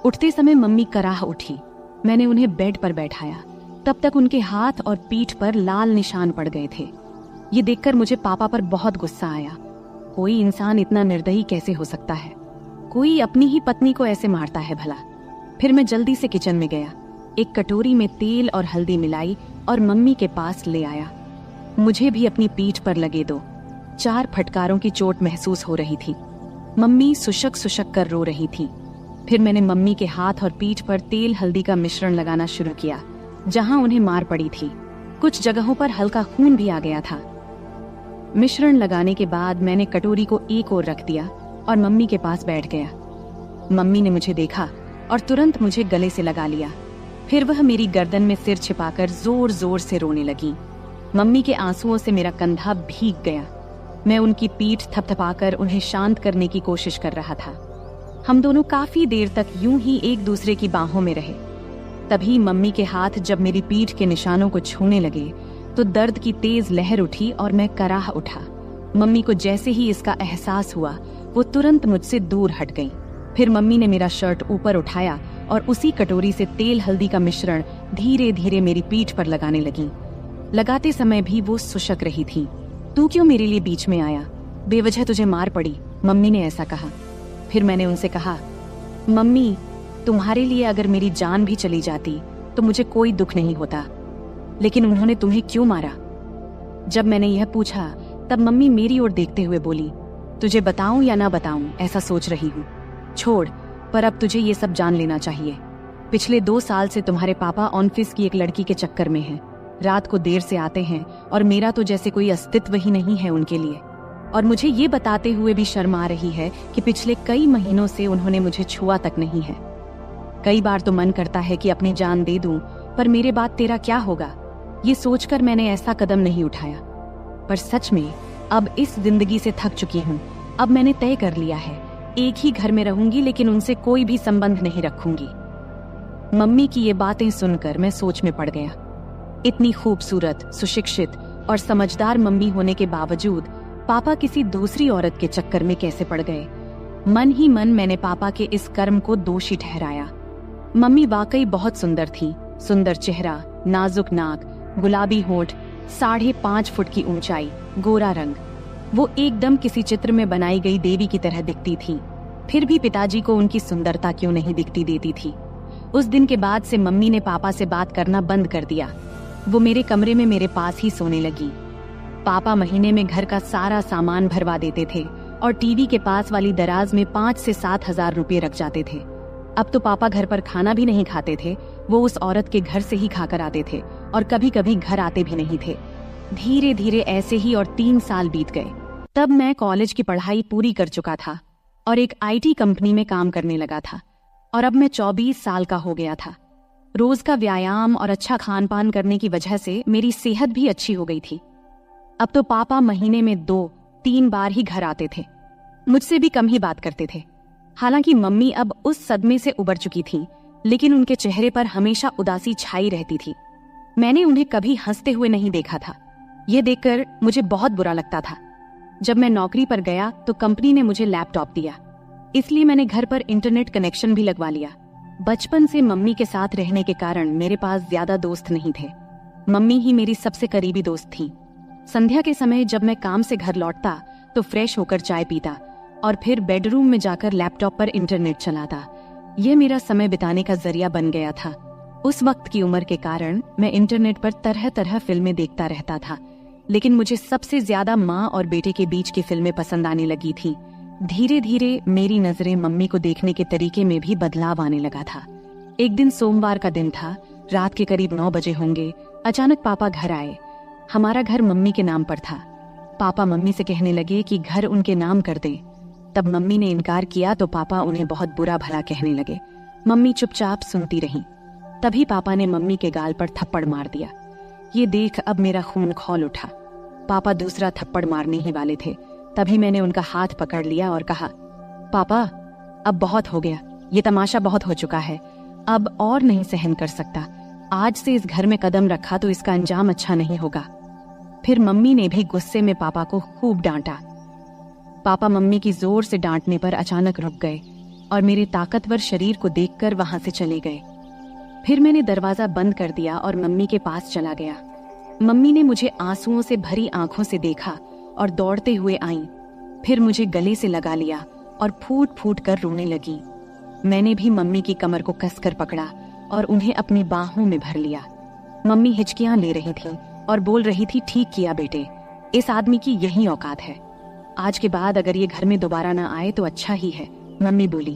उठते समय मम्मी कराह उठी। मैंने उन्हें बेड पर बैठाया। तब तक उनके हाथ और पीठ पर लाल निशान पड़ गए थे। ये देखकर मुझे पापा पर बहुत गुस्सा आया। कोई इंसान इतना निर्दयी कैसे हो सकता है? कोई अपनी ही पत्नी को ऐसे मारता है भला? फिर मैं जल्दी से किचन में गया, एक कटोरी में तेल और हल्दी मिलाई और मम्मी के पास ले आया। मुझे भी अपनी पीठ पर लगे 2-4 फटकारों की चोट महसूस हो रही थी। मम्मी सुशक सुशक कर रो रही थी। फिर मैंने मम्मी के हाथ और पीठ पर तेल हल्दी का मिश्रण लगाना शुरू किया, जहां उन्हें मार पड़ी थी। कुछ जगहों पर हल्का खून भी आ गया था। मिश्रण लगाने के बाद मैंने कटोरी को एक ओर रख दिया और मम्मी के पास बैठ गया। मम्मी ने मुझे देखा और तुरंत मुझे गले से लगा लिया। फिर वह मेरी गर्दन में सिर छिपाकर जोर जोर से रोने लगी। मम्मी के आंसुओं से मेरा कंधा भीग गया। मैं उनकी पीठ थपथपाकर उन्हें शांत करने की कोशिश कर रहा था। हम दोनों काफी देर तक यूं ही एक दूसरे की बाहों में रहे। तभी मम्मी के हाथ जब मेरी पीठ के निशानों को छूने लगे तो दर्द की तेज लहर उठी और मैं कराह उठा। मम्मी को जैसे ही इसका एहसास हुआ वो तुरंत मुझसे दूर हट गई। फिर मम्मी ने मेरा शर्ट ऊपर उठाया और उसी कटोरी से तेल हल्दी का मिश्रण धीरे धीरे मेरी पीठ पर लगाने लगी। लगाते समय भी वो सुशक रही थी। तू क्यों मेरे लिए बीच में आया? बेवजह तुझे मार पड़ी, मम्मी ने ऐसा कहा। फिर मैंने उनसे कहा, मम्मी, तुम्हारे लिए अगर मेरी जान भी चली जाती तो मुझे कोई दुख नहीं होता, लेकिन उन्होंने तुम्हें क्यों मारा? जब मैंने यह पूछा तब मम्मी मेरी ओर देखते हुए बोली, तुझे बताऊं या ना बताऊं ऐसा सोच रही हूँ। छोड़, पर अब तुझे ये सब जान लेना चाहिए। पिछले 2 साल से तुम्हारे पापा ऑफिस की एक लड़की के चक्कर में हैं। रात को देर से आते हैं और मेरा तो जैसे कोई अस्तित्व ही नहीं है उनके लिए। और मुझे ये बताते हुए भी शर्म आ रही है कि पिछले कई महीनों से उन्होंने मुझे छुआ तक नहीं है। कई बार तो मन करता है कि अपनी जान दे दूं, पर मेरे बाद तेरा क्या होगा, ये सोचकर मैंने ऐसा कदम नहीं उठाया। पर सच में अब इस जिंदगी से थक चुकी हूँ। अब मैंने तय कर लिया है, एक ही घर में रहूंगी, लेकिन उनसे कोई भी संबंध नहीं रखूंगी। मम्मी की ये बातें सुनकर मैं सोच में पड़ गया। इतनी खूबसूरत, सुशिक्षित और समझदार मम्मी होने के बावजूद पापा किसी दूसरी औरत के चक्कर में कैसे पड़ गए? मन ही मन मैंने पापा के इस कर्म को दोषी ठहराया। मम्मी वाकई बहुत सुंदर थी। सुंदर चेहरा, नाजुक नाक, गुलाबी होंठ, 5.5 फुट की ऊंचाई, गोरा रंग। वो एकदम किसी चित्र में बनाई गई देवी की तरह दिखती थी। फिर भी पिताजी को उनकी सुंदरता क्यों नहीं दिखती देती थी। उस दिन के बाद से मम्मी ने पापा से बात करना बंद कर दिया। वो मेरे कमरे में मेरे पास ही सोने लगी। पापा महीने में घर का सारा सामान भरवा देते थे और टीवी के पास वाली दराज में 5 से 7 हजार रुपये रख जाते थे। अब तो पापा घर पर खाना भी नहीं खाते थे, वो उस औरत के घर से ही खाकर आते थे और कभी कभी घर आते भी नहीं थे। धीरे धीरे ऐसे ही और 3 साल बीत गए। तब मैं कॉलेज की पढ़ाई पूरी कर चुका था और एक IT कंपनी में काम करने लगा था और अब मैं 24 साल का हो गया था। रोज का व्यायाम और अच्छा खान पान करने की वजह से मेरी सेहत भी अच्छी हो गई थी। अब तो पापा महीने में 2-3 बार ही घर आते थे, मुझसे भी कम ही बात करते थे। हालांकि मम्मी अब उस सदमे से उबर चुकी थी, लेकिन उनके चेहरे पर हमेशा उदासी छाई रहती थी। मैंने उन्हें कभी हंसते हुए नहीं देखा था। यह देखकर मुझे बहुत बुरा लगता था। जब मैं नौकरी पर गया तो कंपनी ने मुझे लैपटॉप दिया, इसलिए मैंने घर पर इंटरनेट कनेक्शन भी लगवा लिया। बचपन से मम्मी के साथ रहने के कारण मेरे पास ज्यादा दोस्त नहीं थे। मम्मी ही मेरी सबसे करीबी दोस्त थी। संध्या के समय जब मैं काम से घर लौटता तो फ्रेश होकर चाय पीता और फिर बेडरूम में जाकर लैपटॉप पर इंटरनेट चलाता। यह मेरा समय बिताने का जरिया बन गया था। उस वक्त की उम्र के कारण मैं इंटरनेट पर तरह तरह फिल्में देखता रहता था, लेकिन मुझे सबसे ज्यादा माँ और बेटे के बीच की फिल्में पसंद आने लगी थी। धीरे धीरे मेरी नजरें मम्मी को देखने के तरीके में भी बदलाव आने लगा था। एक दिन सोमवार का दिन था, रात के करीब 9 बजे होंगे। अचानक पापा घर आए। हमारा घर मम्मी के नाम पर था। पापा मम्मी से कहने लगे कि घर उनके नाम कर दें। तब मम्मी ने इनकार किया तो पापा उन्हें बहुत बुरा भला कहने लगे। मम्मी चुपचाप सुनती रहीं। तभी पापा ने मम्मी के गाल पर थप्पड़ मार दिया। ये देख अब मेरा खून खौल उठा। पापा दूसरा थप्पड़ मारने ही वाले थे, तभी मैंने उनका हाथ पकड़ लिया और कहा, पापा अब बहुत हो गया, ये तमाशा बहुत हो चुका है, अब और नहीं सहन कर सकता। आज से इस घर में कदम रखा तो इसका अंजाम अच्छा नहीं होगा। फिर मम्मी ने भी गुस्से में पापा को खूब डांटा। पापा मम्मी की जोर से डांटने पर अचानक रुक गए और मेरे ताकतवर शरीर को देखकर वहां से चले गए। फिर मैंने दरवाजा बंद कर दिया और मम्मी के पास चला गया। मम्मी ने मुझे आंसुओं से भरी आंखों से देखा और दौड़ते हुए आईं। फिर मुझे गले से लगा लिया और फूट फूट कर रोने लगी। मैंने भी मम्मी की कमर को कसकर पकड़ा और उन्हें अपनी बाहों में भर लिया। मम्मी हिचकियां ले रही थीं और बोल रही थी, ठीक किया बेटे, इस आदमी की यही औकात है। आज के बाद अगर ये घर में दोबारा ना आए तो अच्छा ही है। मम्मी बोली,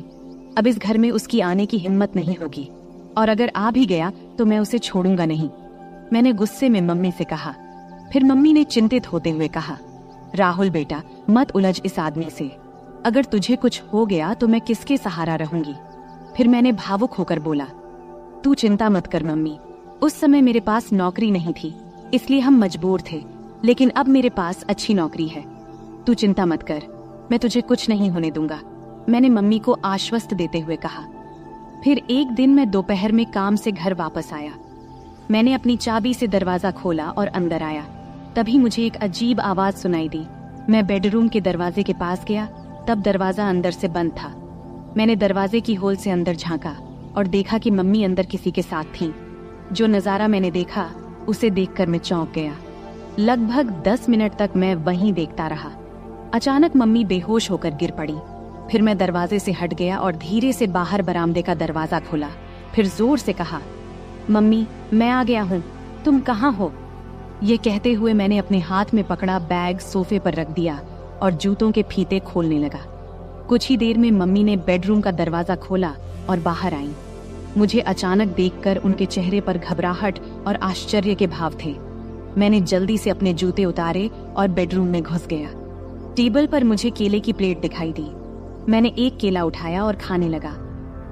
अब इस घर में उसकी आने की हिम्मत नहीं होगी और अगर आ भी गया तो मैं उसे छोड़ूंगा नहीं। मैंने गुस्से में मम्मी से कहा। फिर मम्मी ने चिंतित होते हुए कहा, राहुल बेटा, मत उलझ इस आदमी से। अगर तुझे कुछ हो गया तो मैं किसके सहारा रहूंगी। फिर मैंने भावुक होकर बोला, तू चिंता मत कर मम्मी, उस समय मेरे पास नौकरी नहीं थी इसलिए हम मजबूर थे, लेकिन अब मेरे पास अच्छी नौकरी है। तू चिंता मत कर, मैं तुझे कुछ नहीं होने दूंगा, मैंने मम्मी को आश्वस्त देते हुए कहा। फिर एक दिन मैं दोपहर में काम से घर वापस आया। मैंने अपनी चाबी से दरवाजा खोला और अंदर आया। तभी मुझे एक अजीब आवाज सुनाई दी। मैं बेडरूम के दरवाजे के पास गया, तब दरवाजा अंदर से बंद था। मैंने दरवाजे की होल से अंदर झांका और देखा कि मम्मी अंदर किसी के साथ थीं। जो नजारा मैंने देखा उसे देखकर मैं चौंक गया। लगभग 10 मिनट तक मैं वहीं देखता रहा। अचानक मम्मी बेहोश होकर गिर पड़ी। फिर मैं दरवाजे से हट गया और धीरे से बाहर बरामदे का दरवाजा खोला। फिर जोर से कहा, मम्मी मैं आ गया हूँ, तुम कहाँ हो। ये कहते हुए मैंने अपने हाथ में पकड़ा बैग सोफे पर रख दिया और जूतों के फीते खोलने लगा। कुछ ही देर में मम्मी ने बेडरूम का दरवाजा खोला और बाहर आई। मुझे अचानक देखकर उनके चेहरे पर घबराहट और आश्चर्य के भाव थे। मैंने जल्दी से अपने जूते उतारे और बेडरूम में घुस गया। टेबल पर मुझे केले की प्लेट दिखाई दी। मैंने एक केला उठाया और खाने लगा।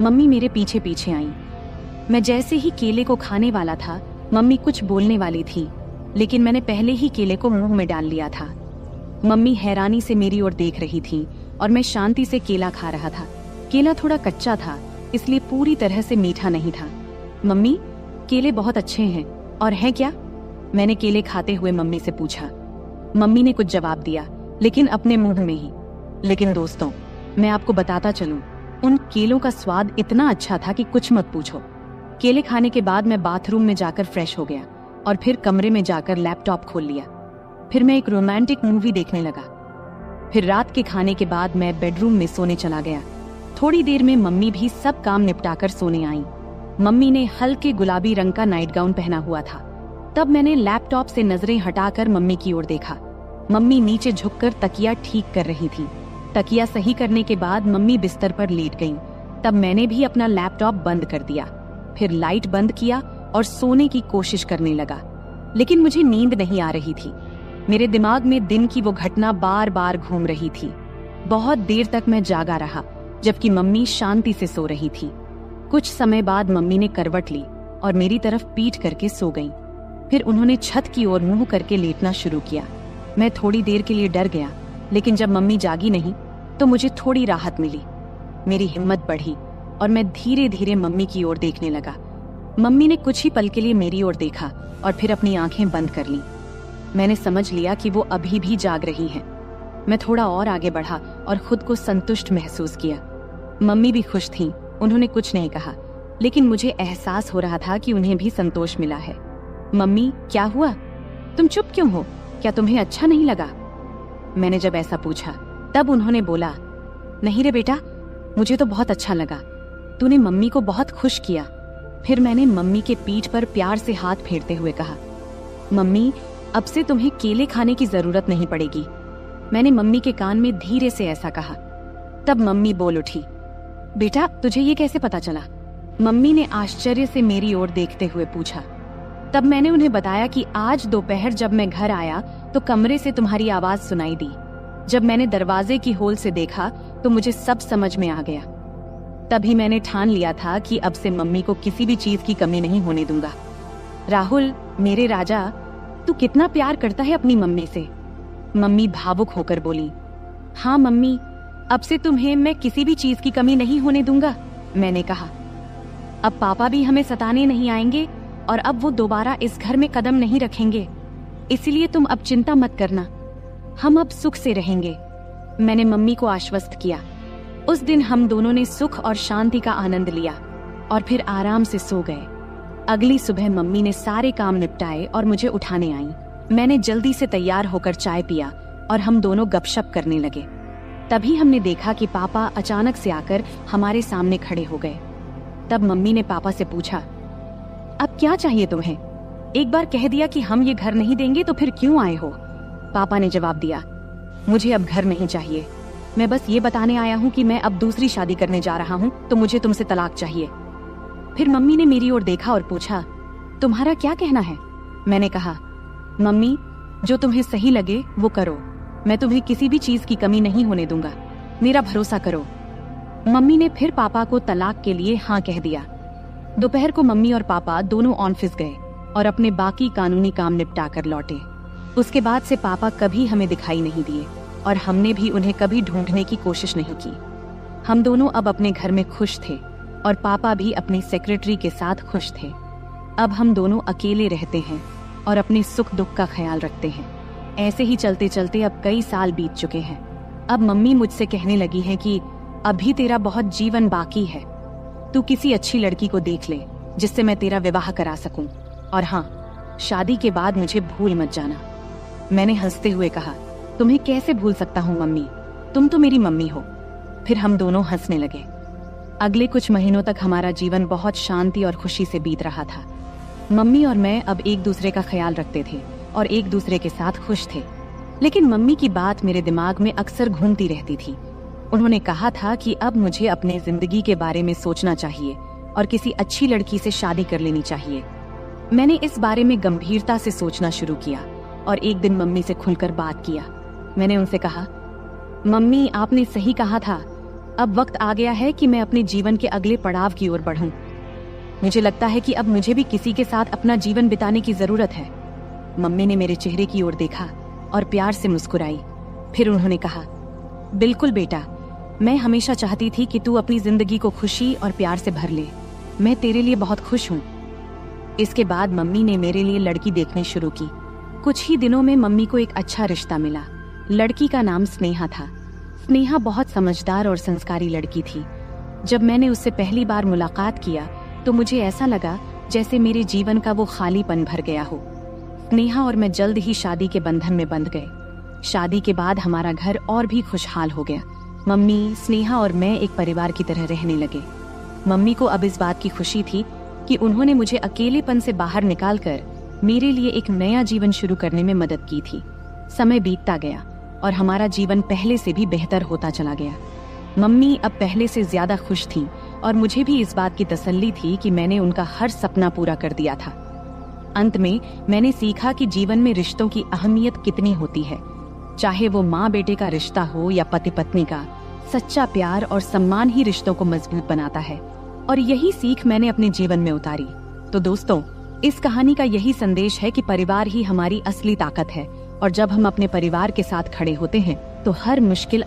मम्मी मेरे पीछे पीछे आई। मैं जैसे ही केले को खाने वाला था, मम्मी कुछ बोलने वाली थी, लेकिन मैंने पहले ही केले को मुंह में डाल लिया था। मम्मी हैरानी से मेरी ओर देख रही थी और मैं शांति से केला खा रहा था। केला थोड़ा कच्चा था, इसलिए पूरी तरह से मीठा नहीं था। मम्मी, केले बहुत अच्छे हैं और है क्या? मैंने केले खाते हुए मम्मी से पूछा। मम्मी ने कुछ जवाब दिया, लेकिन अपने मुंह में ही। लेकिन दोस्तों, मैं आपको बताता चलूं, उन केलों का स्वाद इतना अच्छा था कि कुछ मत पूछो। केले खाने के बाद मैं बाथरूम में जाकर फ्रेश हो गया और फिर कमरे में जाकर लैपटॉप खोल लिया। फिर मैं एक रोमांटिक मूवी देखने लगा। फिर रात के खाने के बाद मैं बेडरूम में सोने चला गया। थोड़ी देर में मम्मी भी सब काम निपटाकर सोने आईं। मम्मी ने हल्के गुलाबी रंग का नाइट गाउन पहना हुआ था। तब मैंने लैपटॉप से नजरें हटाकर मम्मी की ओर देखा। मम्मी नीचे झुककर तकिया ठीक कर रही थी। तकिया सही करने के बाद मम्मी बिस्तर पर लेट गईं। तब मैंने भी अपना लैपटॉप बंद कर दिया, फिर लाइट बंद किया और सोने की कोशिश करने लगा। लेकिन मुझे नींद नहीं आ रही थी। मेरे दिमाग में दिन की वो घटना बार बार घूम रही थी। बहुत देर तक मैं जागा रहा, जबकि मम्मी शांति से सो रही थी। कुछ समय बाद मम्मी ने करवट ली और मेरी तरफ पीठ करके सो गईं। फिर उन्होंने छत की ओर मुंह करके लेटना शुरू किया। मैं थोड़ी देर के लिए डर गया, लेकिन जब मम्मी जागी नहीं तो मुझे थोड़ी राहत मिली। मेरी हिम्मत बढ़ी और मैं धीरे धीरे मम्मी की ओर देखने लगा। मम्मी ने कुछ ही पल के लिए मेरी ओर देखा और फिर अपनी आंखें बंद कर लीं। मैंने समझ लिया कि वो अभी भी जाग रही हैं। मैं थोड़ा और आगे बढ़ा और खुद को संतुष्ट महसूस किया। मम्मी भी खुश थीं, उन्होंने कुछ नहीं कहा, लेकिन मुझे एहसास हो रहा था कि उन्हें भी संतोष मिला है। मम्मी, क्या हुआ? तुम चुप क्यों हो? क्या तुम्हें अच्छा नहीं लगा? मैंने जब ऐसा पूछा तब उन्होंने बोला, नहीं रे बेटा, मुझे तो बहुत अच्छा लगा। तूने मम्मी को बहुत खुश किया। फिर मैंने मम्मी के पीठ पर प्यार से हाथ फेरते हुए कहा, मम्मी, अब से तुम्हें केले खाने की जरूरत नहीं पड़ेगी। मैंने मम्मी के कान में धीरे से ऐसा कहा। तब मम्मी बोल उठी, बेटा, तुझे ये कैसे पता चला? मम्मी ने आश्चर्य से मेरी ओर देखते हुए पूछा। तब मैंने उन्हें बताया कि आज दोपहर जब मैं घर आया तो कमरे से तुम्हारी आवाज सुनाई दी। जब मैंने दरवाजे की होल से देखा तो मुझे सब समझ में आ गया। तभी मैंने ठान लिया था कि अब से मम्मी को किसी भी चीज की कमी नहीं होने दूंगा। राहुल, मेरे राजा, तू कितना प्यार करता है अपनी मम्मी से। मम्मी भावुक होकर बोली, हाँ मम्मी, अब से तुम्हें मैं किसी भी चीज की कमी नहीं होने दूंगा। मैंने कहा, अब पापा भी हमें सताने नहीं आएंगे और अब वो दोबारा इस घर में कदम नहीं रखेंगे, इसलिए तुम अब चिंता मत करना, हम अब सुख से रहेंगे। मैंने मम्मी को आश्वस्त किया। उस दिन हम दोनों ने सुख और शांति का आनंद लिया और फिर आराम से सो गए। अगली सुबह मम्मी ने सारे काम निपटाए और मुझे उठाने आईं। मैंने जल्दी से तैयार होकर चाय पिया और हम दोनों गपशप करने लगे। तभी हमने देखा कि पापा अचानक से आकर हमारे सामने खड़े हो गए। तब मम्मी ने पापा से पूछा, अब क्या चाहिए तुम्हें? एक बार कह दिया कि हम ये घर नहीं देंगे तो फिर क्यों आए हो? पापा ने जवाब दिया, मुझे अब घर नहीं चाहिए, मैं बस ये बताने आया हूँ कि मैं अब दूसरी शादी करने जा रहा हूँ, तो मुझे तुमसे तलाक चाहिए। फिर मम्मी ने मेरी ओर देखा और पूछा, तुम्हारा क्या कहना है? मैंने कहा, मम्मी, जो तुम्हें सही लगे वो करो, मैं तुम्हें किसी भी चीज की कमी नहीं होने दूंगा, मेरा भरोसा करो। मम्मी ने फिर पापा को तलाक के लिए हाँ कह दिया। दोपहर को मम्मी और पापा दोनों ऑफिस गए और अपने बाकी कानूनी काम निपटा कर लौटे। उसके बाद से पापा कभी हमें दिखाई नहीं दिए और हमने भी उन्हें कभी ढूंढने की कोशिश नहीं की। हम दोनों अब अपने घर में खुश थे और पापा भी अपनी सेक्रेटरी के साथ खुश थे। अब हम दोनों अकेले रहते हैं और अपने सुख दुख का ख्याल रखते हैं। ऐसे ही चलते चलते अब कई साल बीत चुके हैं। अब मम्मी मुझसे कहने लगी है कि अभी तेरा बहुत जीवन बाकी है, तू किसी अच्छी लड़की को देख ले जिससे मैं तेरा विवाह करा सकूं, और हाँ, शादी के बाद मुझे भूल मत जाना। मैंने हंसते हुए कहा, तुम्हें कैसे भूल सकता हूँ मम्मी, तुम तो मेरी मम्मी हो। फिर हम दोनों हंसने लगे। अगले कुछ महीनों तक हमारा जीवन बहुत शांति और खुशी से बीत रहा था। मम्मी और मैं अब एक दूसरे का ख्याल रखते थे और एक दूसरे के साथ खुश थे। लेकिन मम्मी की बात मेरे दिमाग में अक्सर घूमती रहती थी। उन्होंने कहा था कि अब मुझे अपने जिंदगी के बारे में सोचना चाहिए और किसी अच्छी लड़की से शादी कर लेनी चाहिए। मैंने इस बारे में गंभीरता से सोचना शुरू किया और एक दिन मम्मी से खुलकर बात किया। मैंने उनसे कहा, मम्मी, आपने सही कहा था, अब वक्त आ गया है कि मैं अपने जीवन के अगले पड़ाव की ओर बढ़ूं। मुझे लगता है कि अब मुझे भी किसी के साथ अपना जीवन बिताने की जरूरत है। मम्मी ने मेरे चेहरे की ओर देखा और प्यार से मुस्कुराई। फिर उन्होंने कहा, बिल्कुल बेटा, मैं हमेशा चाहती थी कि तू अपनी जिंदगी को खुशी और प्यार से भर ले। मैं तेरे लिए बहुत खुश हूँ। इसके बाद मम्मी ने मेरे लिए लड़की देखनी शुरू की। कुछ ही दिनों में मम्मी को एक अच्छा रिश्ता मिला। लड़की का नाम स्नेहा था। स्नेहा बहुत समझदार और संस्कारी लड़की थी। जब मैंने उससे पहली बार मुलाकात किया तो मुझे ऐसा लगा जैसे मेरे जीवन का वो खालीपन भर गया हो। स्नेहा और मैं जल्द ही शादी के बंधन में बंध गए। शादी के बाद हमारा घर और भी खुशहाल हो गया। मम्मी, स्नेहा और मैं एक परिवार की तरह रहने लगे। मम्मी को अब इस बात की खुशी थी कि उन्होंने मुझे अकेलेपन से बाहर निकालकर मेरे लिए एक नया जीवन शुरू करने में मदद की थी। समय बीतता गया और हमारा जीवन पहले से भी बेहतर होता चला गया। मम्मी अब पहले से ज्यादा खुश थीं और मुझे भी इस बात की तसल्ली थी कि मैंने उनका हर सपना पूरा कर दिया था। अंत में मैंने सीखा कि जीवन में रिश्तों की अहमियत कितनी होती है। चाहे वो माँ बेटे का रिश्ता हो या पति पत्नी का, सच्चा प्यार और सम्मान ही रिश्तों को मजबूत बनाता है। और यही सीख मैंने अपने जीवन में उतारी। तो दोस्तों, इस कहानी का यही संदेश है कि परिवार ही हमारी असली ताकत है और जब हम अपने परिवार के साथ खड़े होते हैं तो हर मुश्किल